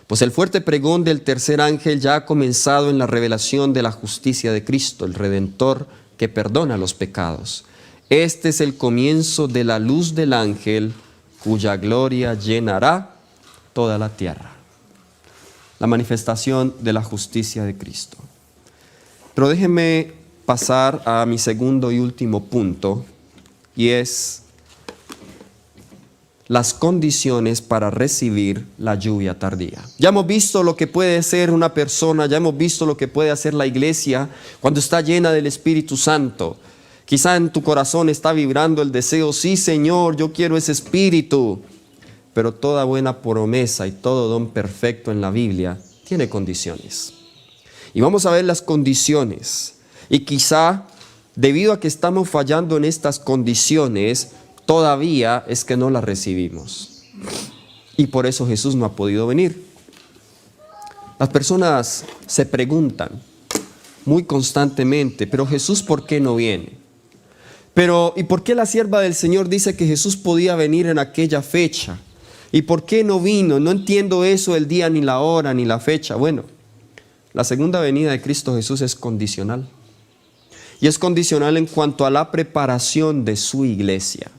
pues el fuerte pregón del tercer ángel ya ha comenzado en la revelación de la justicia de Cristo, el Redentor que perdona los pecados. Este es el comienzo de la luz del ángel, cuya gloria llenará toda la tierra. La manifestación de la justicia de Cristo. Pero déjenme pasar a mi segundo y último punto, y es las condiciones para recibir la lluvia tardía. Ya hemos visto lo que puede ser una persona, ya hemos visto lo que puede hacer la iglesia cuando está llena del Espíritu Santo. Quizá en tu corazón está vibrando el deseo, sí Señor, yo quiero ese Espíritu. Pero toda buena promesa y todo don perfecto en la Biblia tiene condiciones. Y vamos a ver las condiciones. Y quizá, debido a que estamos fallando en estas condiciones, todavía es que no las recibimos. Y por eso Jesús no ha podido venir. Las personas se preguntan muy constantemente, pero Jesús, ¿por qué no viene? ¿Y por qué la sierva del Señor dice que Jesús podía venir en aquella fecha? ¿Y por qué no vino? No entiendo eso, el día, ni la hora, ni la fecha. Bueno, la segunda venida de Cristo Jesús es condicional. Y es condicional en cuanto a la preparación de su iglesia.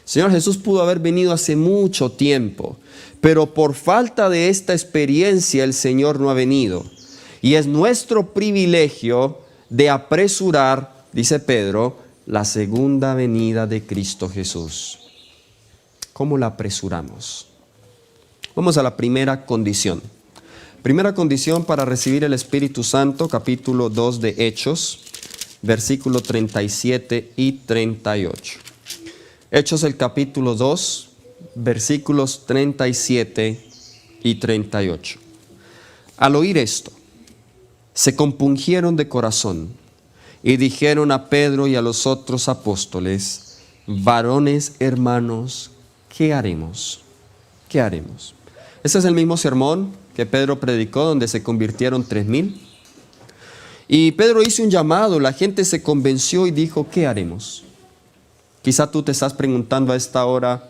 El Señor Jesús pudo haber venido hace mucho tiempo, pero por falta de esta experiencia el Señor no ha venido. Y es nuestro privilegio de apresurar, dice Pedro, la segunda venida de Cristo Jesús. ¿Cómo la apresuramos? Vamos a la primera condición. Primera condición para recibir el Espíritu Santo, capítulo 2 de Hechos, versículo 37 y 38. Hechos el capítulo 2, versículos 37 y 38. Al oír esto, se compungieron de corazón y dijeron a Pedro y a los otros apóstoles: varones hermanos, ¿qué haremos? ¿Qué haremos? Ese es el mismo sermón que Pedro predicó, donde se convirtieron 3,000. Y Pedro hizo un llamado, la gente se convenció y dijo, ¿qué haremos? Quizá tú te estás preguntando a esta hora,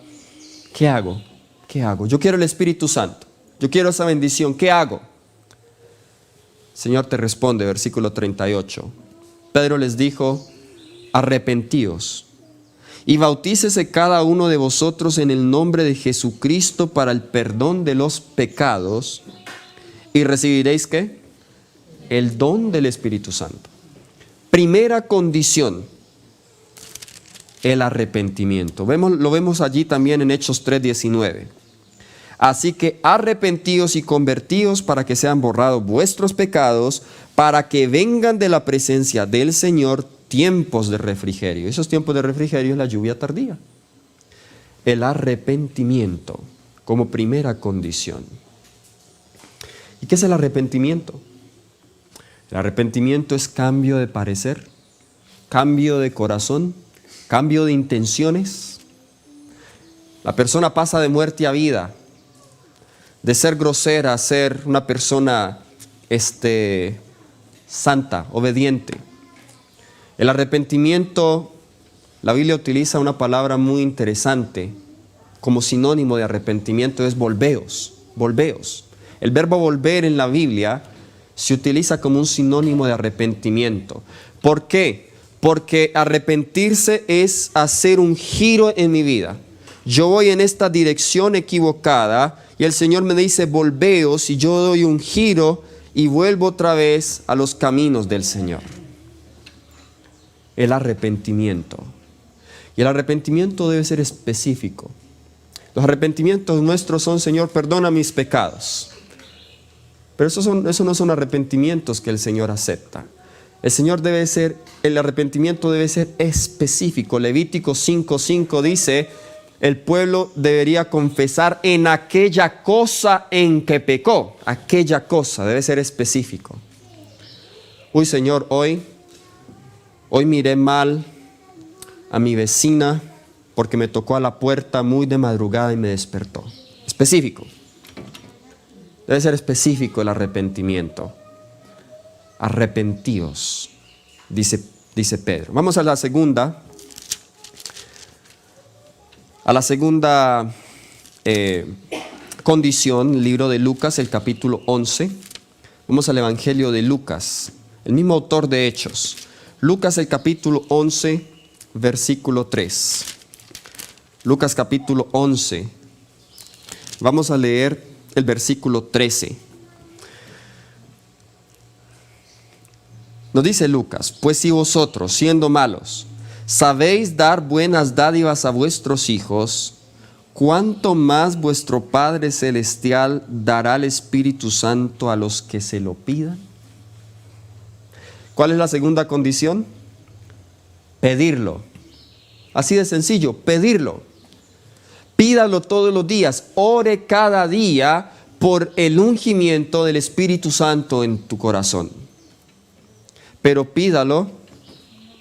¿qué hago? ¿Qué hago? Yo quiero el Espíritu Santo, yo quiero esa bendición, ¿qué hago? El Señor te responde, versículo 38. Pedro les dijo, arrepentíos y bautícese cada uno de vosotros en el nombre de Jesucristo para el perdón de los pecados y recibiréis ¿qué? El don del Espíritu Santo. Primera condición, el arrepentimiento. Lo vemos allí también en Hechos 3:19. Así que arrepentíos y convertíos para que sean borrados vuestros pecados, para que vengan de la presencia del Señor tiempos de refrigerio. Esos tiempos de refrigerio es la lluvia tardía. El arrepentimiento como primera condición. ¿Y qué es el arrepentimiento? El arrepentimiento es cambio de parecer, cambio de corazón, cambio de intenciones. La persona pasa de muerte a vida, de ser grosera a ser una persona santa, obediente. El arrepentimiento, la Biblia utiliza una palabra muy interesante como sinónimo de arrepentimiento, es volveos, volveos. El verbo volver en la Biblia se utiliza como un sinónimo de arrepentimiento. ¿Por qué? Porque arrepentirse es hacer un giro en mi vida. Yo voy en esta dirección equivocada y el Señor me dice volveos y yo doy un giro y vuelvo otra vez a los caminos del Señor. El arrepentimiento. Y el arrepentimiento debe ser específico. Los arrepentimientos nuestros son, Señor, perdona mis pecados. Pero eso no son arrepentimientos que el Señor acepta. El arrepentimiento debe ser específico. Levítico 5:5 dice, el pueblo debería confesar en aquella cosa en que pecó. Aquella cosa debe ser específico. Uy, Señor, hoy miré mal a mi vecina porque me tocó a la puerta muy de madrugada y me despertó. Específico. Debe ser específico el arrepentimiento. Arrepentíos, dice Pedro. Vamos a la segunda. Condición, el libro de Lucas, el capítulo 11. Vamos al Evangelio de Lucas, el mismo autor de Hechos. Lucas, el capítulo 11, versículo 3. Lucas, capítulo 11. Vamos a leer el versículo 13. Nos dice Lucas, pues si vosotros, siendo malos, sabéis dar buenas dádivas a vuestros hijos, ¿cuánto más vuestro Padre Celestial dará el Espíritu Santo a los que se lo pidan? ¿Cuál es la segunda condición? Pedirlo. Así de sencillo, pedirlo. Pídalo todos los días, ore cada día por el ungimiento del Espíritu Santo en tu corazón. Pero pídalo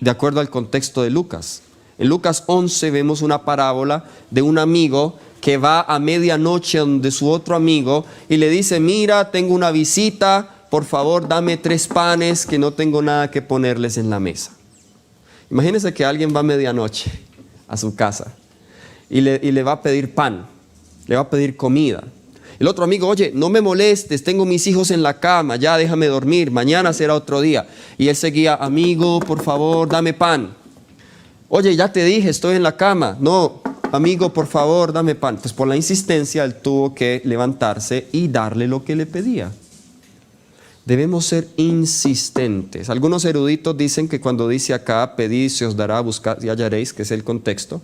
de acuerdo al contexto de Lucas. En Lucas 11 vemos una parábola de un amigo que va a medianoche donde su otro amigo y le dice, mira, tengo una visita, por favor dame 3 panes que no tengo nada que ponerles en la mesa. Imagínense que alguien va a medianoche a su casa y le va a pedir pan, le va a pedir comida. El otro amigo, oye, no me molestes, tengo mis hijos en la cama, ya déjame dormir, mañana será otro día. Y él seguía, amigo, por favor, dame pan. Oye, ya te dije, estoy en la cama. No, amigo, por favor, dame pan. Pues por la insistencia, él tuvo que levantarse y darle lo que le pedía. Debemos ser insistentes. Algunos eruditos dicen que cuando dice acá, pedid, se os dará, buscad y hallaréis, que es el contexto.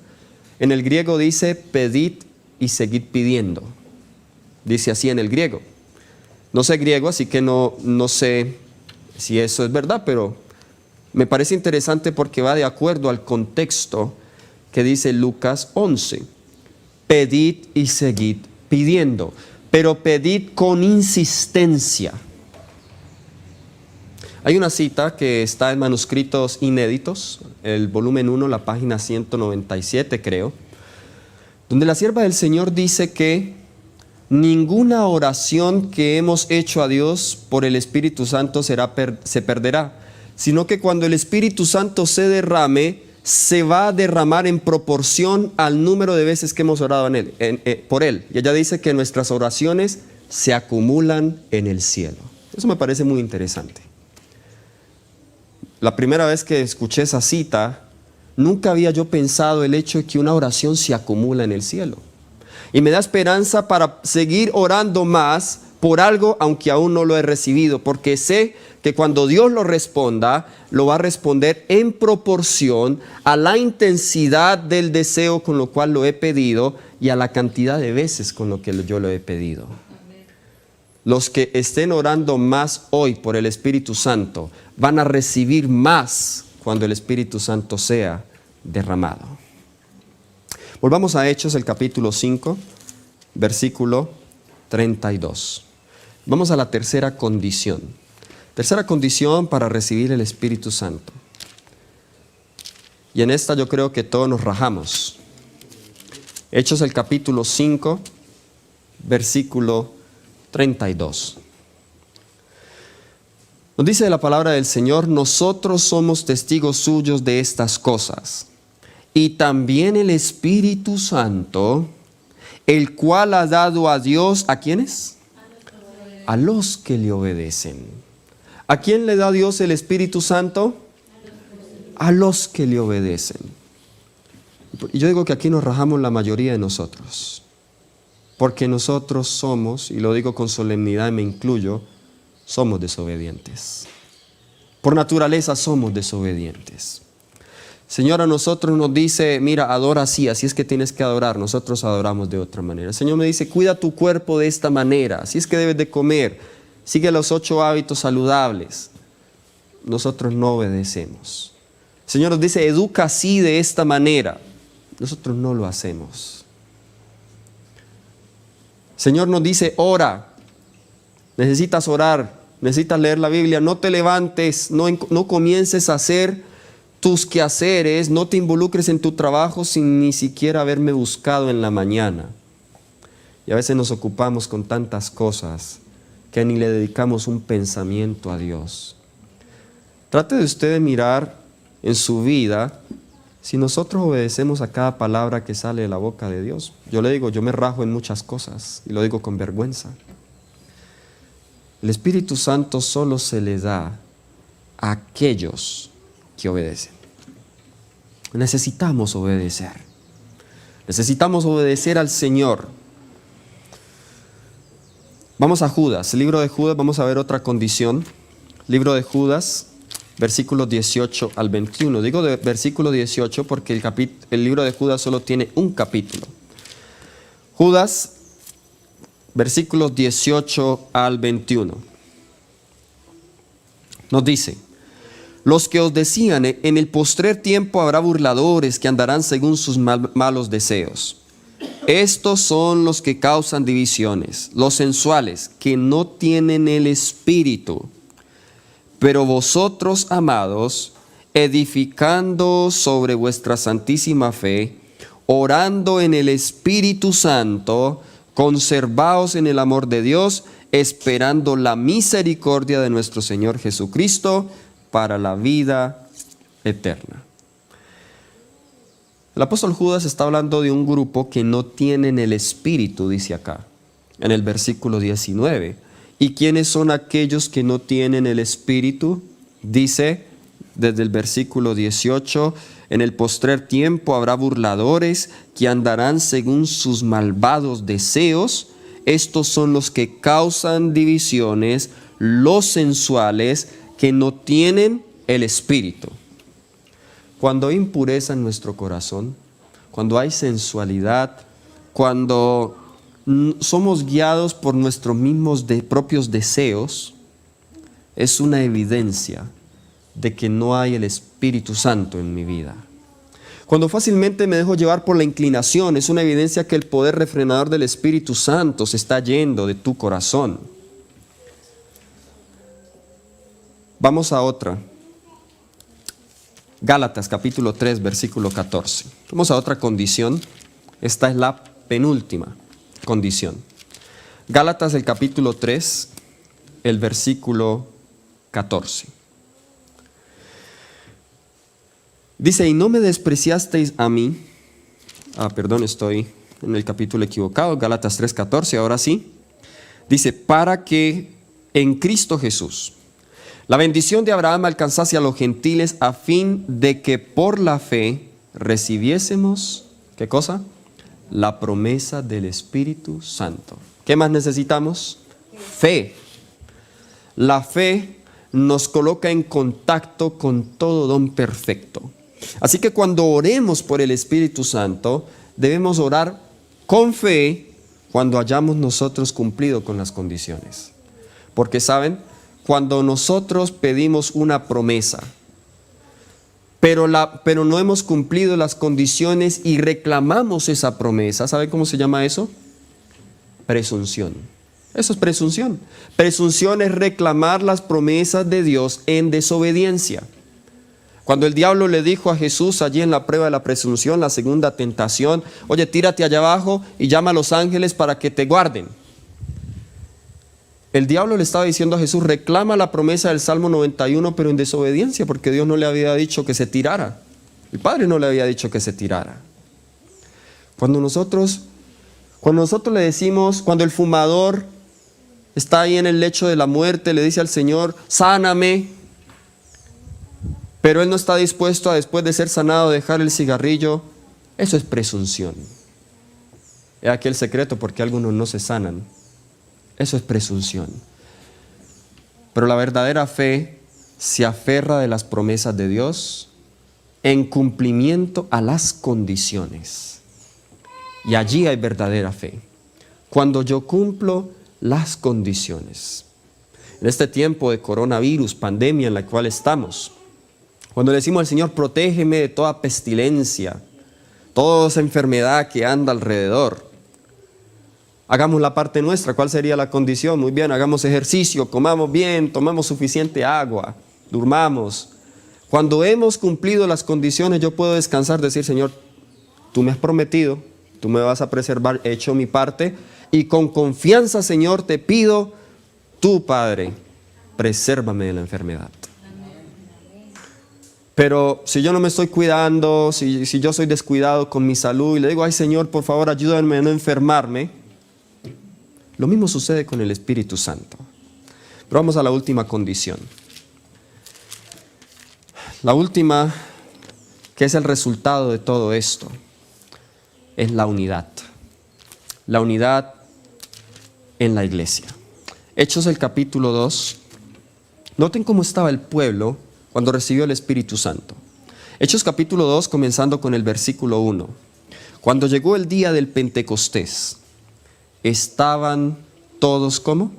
En el griego dice, pedid y seguid pidiendo. Dice así en el griego. No sé griego, así que no sé si eso es verdad, pero me parece interesante porque va de acuerdo al contexto que dice Lucas 11. Pedid y seguid pidiendo, pero pedid con insistencia. Hay una cita que está en manuscritos inéditos, el volumen 1, la página 197 creo, donde la sierva del Señor dice que ninguna oración que hemos hecho a Dios por el Espíritu Santo se perderá, sino que cuando el Espíritu Santo se derrame, se va a derramar en proporción al número de veces que hemos orado por Él. Y ella dice que nuestras oraciones se acumulan en el cielo. Eso me parece muy interesante. La primera vez que escuché esa cita, nunca había yo pensado el hecho de que una oración se acumula en el cielo. Y me da esperanza para seguir orando más por algo, aunque aún no lo he recibido, porque sé que cuando Dios lo responda, lo va a responder en proporción a la intensidad del deseo con lo cual lo he pedido y a la cantidad de veces con lo que yo lo he pedido. Amén. Los que estén orando más hoy por el Espíritu Santo van a recibir más cuando el Espíritu Santo sea derramado. Volvamos a Hechos, el capítulo 5, versículo 32. Vamos a la tercera condición. Tercera condición para recibir el Espíritu Santo. Y en esta yo creo que todos nos rajamos. Hechos el capítulo 5, versículo 32. Nos dice la palabra del Señor: nosotros somos testigos suyos de estas cosas, y también el Espíritu Santo, el cual ha dado a Dios, ¿a quiénes? A los que le obedecen. ¿A quién le da Dios el Espíritu Santo? A los que le obedecen. Y yo digo que aquí nos rajamos la mayoría de nosotros, porque nosotros somos, y lo digo con solemnidad y me incluyo, somos desobedientes. Por naturaleza somos desobedientes. Señor a nosotros nos dice: mira, adora así es que tienes que adorar. Nosotros adoramos de otra manera. El Señor me dice: cuida tu cuerpo de esta manera, así es que debes de comer. Sigue los 8 hábitos saludables. Nosotros no obedecemos. El Señor nos dice: educa así de esta manera. Nosotros no lo hacemos. El Señor nos dice: ora. Necesitas orar, necesitas leer la Biblia. No te levantes, no comiences a hacer tus quehaceres, no te involucres en tu trabajo sin ni siquiera haberme buscado en la mañana. Y a veces nos ocupamos con tantas cosas que ni le dedicamos un pensamiento a Dios. Trate de usted mirar en su vida si nosotros obedecemos a cada palabra que sale de la boca de Dios. Yo le digo, yo me rajo en muchas cosas y lo digo con vergüenza. El Espíritu Santo solo se le da a aquellos que obedecen. Necesitamos obedecer. Necesitamos obedecer al Señor. Vamos a Judas, el libro de Judas, vamos a ver otra condición. Libro de Judas, versículos 18 al 21. Digo de versículo 18 porque el libro de Judas solo tiene un capítulo. Judas, versículos 18 al 21. Nos dice: los que os decían, en el postrer tiempo habrá burladores que andarán según sus malos deseos. Estos son los que causan divisiones, los sensuales, que no tienen el Espíritu. Pero vosotros, amados, edificando sobre vuestra santísima fe, orando en el Espíritu Santo, conservaos en el amor de Dios, esperando la misericordia de nuestro Señor Jesucristo para la vida eterna. El apóstol Judas está hablando de un grupo que no tienen el Espíritu, dice acá, en el versículo 19. ¿Y quiénes son aquellos que no tienen el Espíritu? Dice desde el versículo 18, en el postrer tiempo habrá burladores que andarán según sus malvados deseos. Estos son los que causan divisiones, los sensuales, que no tienen el Espíritu. Cuando hay impureza en nuestro corazón, cuando hay sensualidad, cuando somos guiados por nuestros mismos propios deseos, es una evidencia de que no hay el Espíritu Santo en mi vida. Cuando fácilmente me dejo llevar por la inclinación, es una evidencia que el poder refrenador del Espíritu Santo se está yendo de tu corazón. Vamos a otra. Gálatas capítulo 3, versículo 14. Vamos a otra condición. Esta es la penúltima condición. Gálatas el capítulo 3, el versículo 14. Dice, y no me despreciasteis a mí. Perdón, estoy en el capítulo equivocado. Gálatas 3, 14, ahora sí. Dice, para que en Cristo Jesús la bendición de Abraham alcanzase a los gentiles a fin de que por la fe recibiésemos, ¿qué cosa? La promesa del Espíritu Santo. ¿Qué más necesitamos? Fe. La fe nos coloca en contacto con todo don perfecto. Así que cuando oremos por el Espíritu Santo, debemos orar con fe cuando hayamos nosotros cumplido con las condiciones. Porque, ¿saben? Cuando nosotros pedimos una promesa, pero no hemos cumplido las condiciones y reclamamos esa promesa, ¿saben cómo se llama eso? Presunción. Eso es presunción. Presunción es reclamar las promesas de Dios en desobediencia. Cuando el diablo le dijo a Jesús allí en la prueba de la presunción, la segunda tentación, oye, tírate allá abajo y llama a los ángeles para que te guarden. El diablo le estaba diciendo a Jesús, reclama la promesa del Salmo 91, pero en desobediencia, porque Dios no le había dicho que se tirara. El Padre no le había dicho que se tirara. Cuando nosotros le decimos, cuando el fumador está ahí en el lecho de la muerte, le dice al Señor, sáname, pero él no está dispuesto a, después de ser sanado, dejar el cigarrillo, eso es presunción. Es aquí el secreto porque algunos no se sanan. Eso es presunción. Pero la verdadera fe se aferra de las promesas de Dios en cumplimiento a las condiciones. Y allí hay verdadera fe. Cuando yo cumplo las condiciones. En este tiempo de coronavirus, pandemia en la cual estamos, cuando le decimos al Señor, protégeme de toda pestilencia, toda esa enfermedad que anda alrededor, hagamos la parte nuestra. ¿Cuál sería la condición? Muy bien, hagamos ejercicio, comamos bien, tomamos suficiente agua, durmamos. Cuando hemos cumplido las condiciones, yo puedo descansar, decir, Señor, tú me has prometido, tú me vas a preservar, he hecho mi parte, y con confianza, Señor, te pido, tú, Padre, presérvame de la enfermedad. Pero si yo no me estoy cuidando, si yo soy descuidado con mi salud y le digo, ay Señor, por favor, ayúdame a no enfermarme, lo mismo sucede con el Espíritu Santo. Pero vamos a la última condición. La última, que es el resultado de todo esto, es la unidad. La unidad en la iglesia. Hechos el capítulo 2. Noten cómo estaba el pueblo cuando recibió el Espíritu Santo. Hechos capítulo 2, comenzando con el versículo 1. Cuando llegó el día del Pentecostés, estaban todos ¿cómo?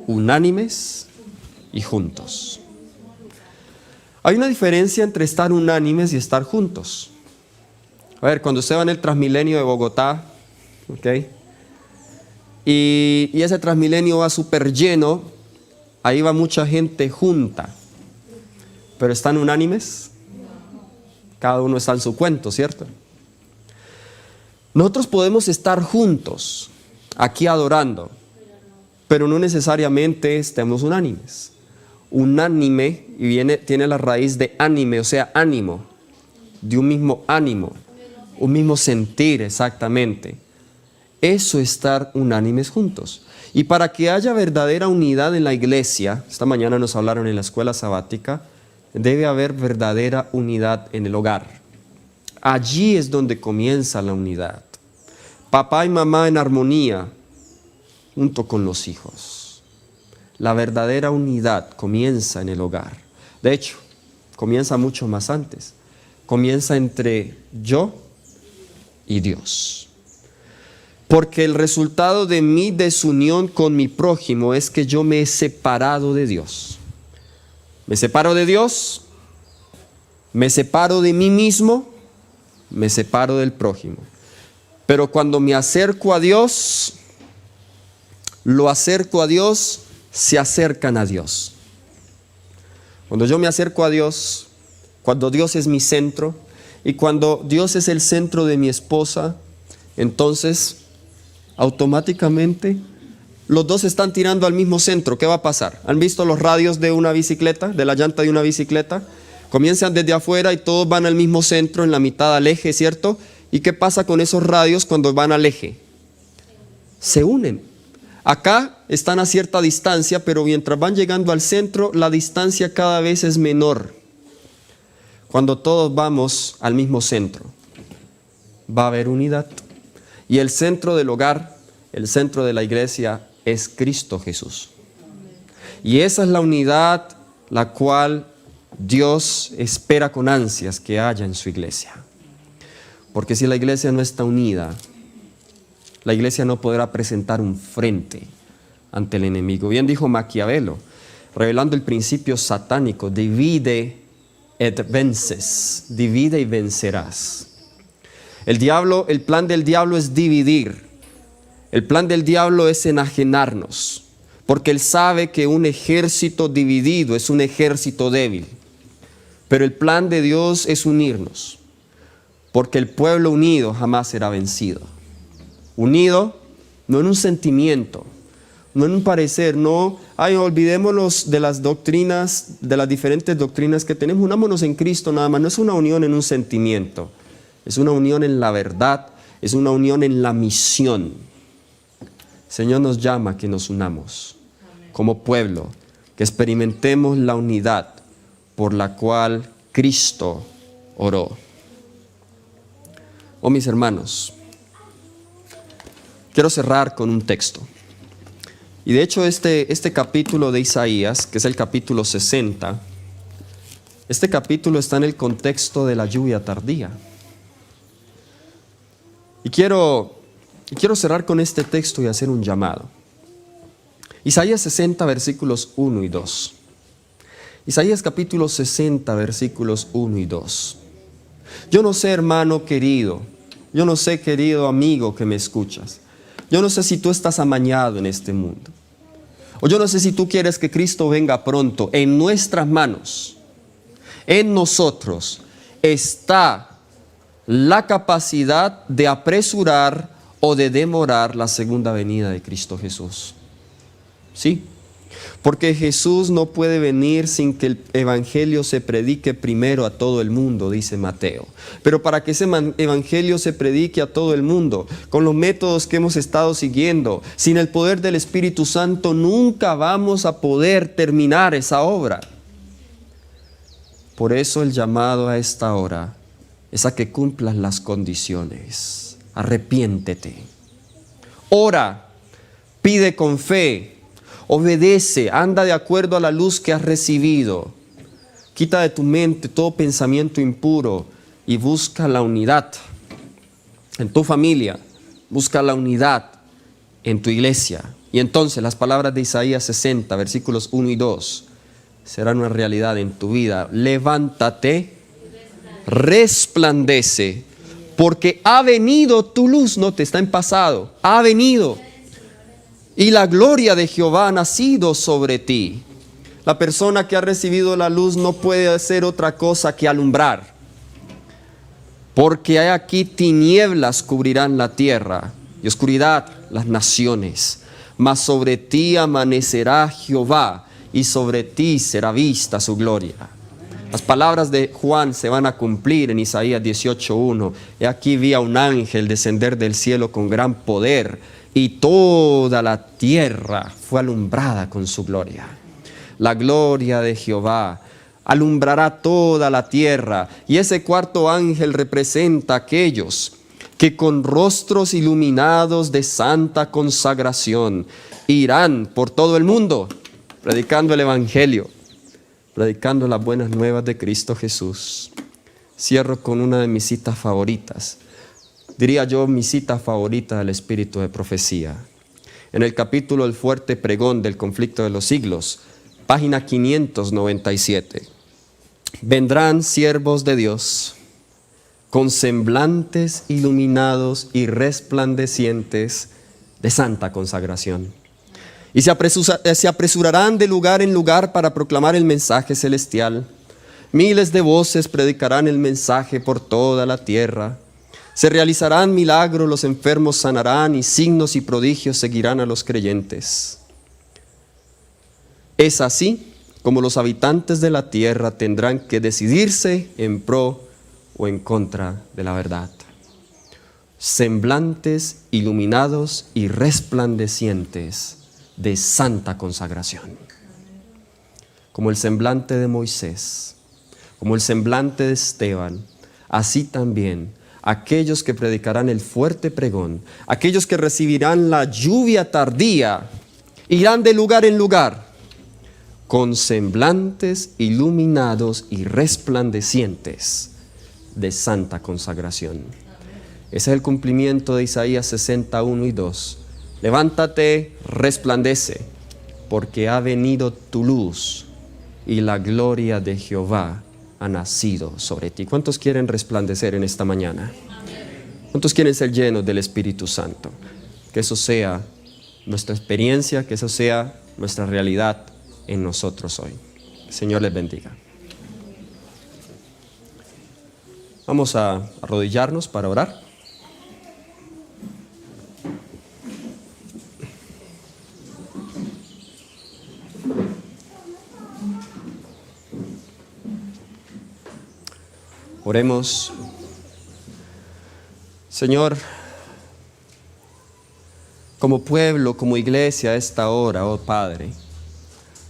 Unánimes y juntos. Hay una diferencia entre estar unánimes y estar juntos. A ver, cuando usted va en el Transmilenio de Bogotá, ¿ok? Y ese Transmilenio va súper lleno, ahí va mucha gente junta. ¿Pero están unánimes? Cada uno está en su cuento, ¿cierto? Nosotros podemos estar juntos, aquí adorando, pero no necesariamente estemos unánimes. Unánime tiene la raíz de ánime, o sea, ánimo, de un mismo ánimo, un mismo sentir exactamente. Eso es estar unánimes juntos. Y para que haya verdadera unidad en la iglesia, esta mañana nos hablaron en la escuela sabática, debe haber verdadera unidad en el hogar. Allí es donde comienza la unidad. Papá y mamá en armonía, junto con los hijos. La verdadera unidad comienza en el hogar. De hecho, comienza mucho más antes. Comienza entre yo y Dios. Porque el resultado de mi desunión con mi prójimo es que yo me he separado de Dios. Me separo de Dios, me separo de mí mismo, me separo del prójimo. Pero cuando me acerco a Dios, lo acerco a Dios, se acercan a Dios. Cuando yo me acerco a Dios, cuando Dios es mi centro y cuando Dios es el centro de mi esposa, entonces automáticamente los dos están tirando al mismo centro, ¿qué va a pasar? ¿Han visto los radios de una bicicleta, de la llanta de una bicicleta? Comienzan desde afuera y todos van al mismo centro, en la mitad al eje, ¿cierto? ¿Y qué pasa con esos radios cuando van al eje? Se unen. Acá están a cierta distancia, pero mientras van llegando al centro, la distancia cada vez es menor. Cuando todos vamos al mismo centro, va a haber unidad. Y el centro del hogar, el centro de la iglesia, es Cristo Jesús. Y esa es la unidad la cual Dios espera con ansias que haya en su iglesia. Porque si la iglesia no está unida, la iglesia no podrá presentar un frente ante el enemigo. Bien dijo Maquiavelo, revelando el principio satánico: divide et vences, divide y vencerás. El plan del diablo es dividir. El plan del diablo es enajenarnos, porque él sabe que un ejército dividido es un ejército débil. Pero el plan de Dios es unirnos, porque el pueblo unido jamás será vencido. Unido, no en un sentimiento, no en un parecer, no, olvidémonos de las doctrinas, de las diferentes doctrinas que tenemos, unámonos en Cristo nada más. No es una unión en un sentimiento, es una unión en la verdad, es una unión en la misión. El Señor nos llama a que nos unamos como pueblo, que experimentemos la unidad por la cual Cristo oró. Oh, mis hermanos, quiero cerrar con un texto. Y de hecho este capítulo de Isaías, que es el capítulo 60, este capítulo está en el contexto de la lluvia tardía. Y quiero cerrar con este texto y hacer un llamado. Isaías 60, versículos 1 y 2. Isaías capítulo 60, versículos 1 y 2. Yo no sé, hermano querido, yo no sé, querido amigo que me escuchas, yo no sé si tú estás amañado en este mundo, o yo no sé si tú quieres que Cristo venga pronto. En nuestras manos, en nosotros, está la capacidad de apresurar o de demorar la segunda venida de Cristo Jesús. Sí, porque Jesús no puede venir sin que el evangelio se predique primero a todo el mundo, dice Mateo. Pero para que ese evangelio se predique a todo el mundo, con los métodos que hemos estado siguiendo, sin el poder del Espíritu Santo, nunca vamos a poder terminar esa obra. Por eso el llamado a esta hora es a que cumplas las condiciones. Arrepiéntete, ora, pide con fe, obedece, anda de acuerdo a la luz que has recibido. Quita de tu mente todo pensamiento impuro y busca la unidad en tu familia, busca la unidad en tu iglesia. Y entonces las palabras de Isaías 60, versículos 1 y 2 serán una realidad en tu vida. Levántate, resplandece, porque ha venido tu luz. No te está en pasado, ha venido. Y la gloria de Jehová ha nacido sobre ti. La persona que ha recibido la luz no puede hacer otra cosa que alumbrar. Porque hay aquí tinieblas cubrirán la tierra y oscuridad las naciones. Mas sobre ti amanecerá Jehová y sobre ti será vista su gloria. Las palabras de Juan se van a cumplir en Isaías 18:1. He aquí vi a un ángel descender del cielo con gran poder, y toda la tierra fue alumbrada con su gloria. La gloria de Jehová alumbrará toda la tierra, y ese cuarto ángel representa a aquellos que con rostros iluminados de santa consagración irán por todo el mundo predicando el evangelio, predicando las buenas nuevas de Cristo Jesús. Cierro con una de mis citas favoritas. Diría yo, mi cita favorita del espíritu de profecía. En el capítulo El fuerte pregón del conflicto de los siglos, página 597. Vendrán siervos de Dios con semblantes iluminados y resplandecientes de santa consagración. Y se apresurarán de lugar en lugar para proclamar el mensaje celestial. Miles de voces predicarán el mensaje por toda la tierra. Se realizarán milagros, los enfermos sanarán y signos y prodigios seguirán a los creyentes. Es así como los habitantes de la tierra tendrán que decidirse en pro o en contra de la verdad. Semblantes iluminados y resplandecientes de santa consagración. Como el semblante de Moisés, como el semblante de Esteban, así también aquellos que predicarán el fuerte pregón, aquellos que recibirán la lluvia tardía, irán de lugar en lugar, con semblantes iluminados y resplandecientes de santa consagración. Ese es el cumplimiento de Isaías 61 y 2. Levántate, resplandece, porque ha venido tu luz y la gloria de Jehová ha nacido sobre ti. ¿Cuántos quieren resplandecer en esta mañana? ¿Cuántos quieren ser llenos del Espíritu Santo? Que eso sea nuestra experiencia, que eso sea nuestra realidad en nosotros hoy. El Señor les bendiga. Vamos a arrodillarnos para orar. Oremos. Señor, como pueblo, como iglesia a esta hora, oh Padre,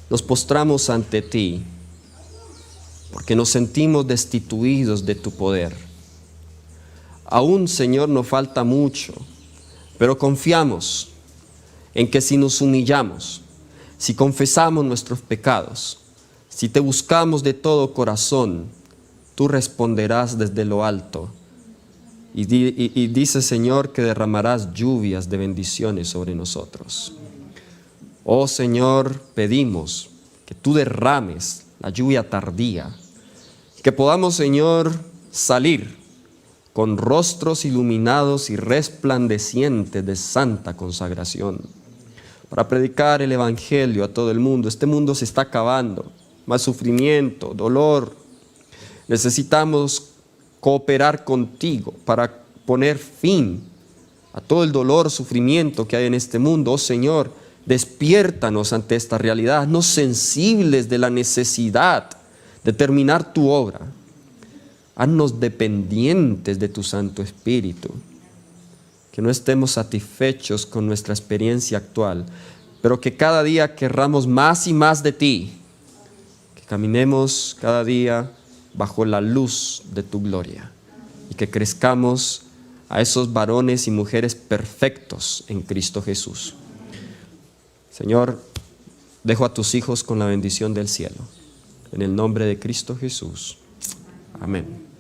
nos postramos ante ti porque nos sentimos destituidos de tu poder. Aún, Señor, nos falta mucho, pero confiamos en que si nos humillamos, si confesamos nuestros pecados, si te buscamos de todo corazón, tú responderás desde lo alto y dice, Señor, que derramarás lluvias de bendiciones sobre nosotros. Oh Señor, pedimos que tú derrames la lluvia tardía, que podamos, Señor, salir con rostros iluminados y resplandecientes de santa consagración, para predicar el Evangelio a todo el mundo. Este mundo se está acabando, más sufrimiento, dolor. Necesitamos cooperar contigo para poner fin a todo el dolor, sufrimiento que hay en este mundo. Oh Señor, despiértanos ante esta realidad, no sensibles de la necesidad de terminar tu obra. Haznos dependientes de tu Santo Espíritu, que no estemos satisfechos con nuestra experiencia actual, pero que cada día querramos más y más de ti, que caminemos cada día bajo la luz de tu gloria y que crezcamos a esos varones y mujeres perfectos en Cristo Jesús. Señor, dejo a tus hijos con la bendición del cielo. En el nombre de Cristo Jesús. Amén.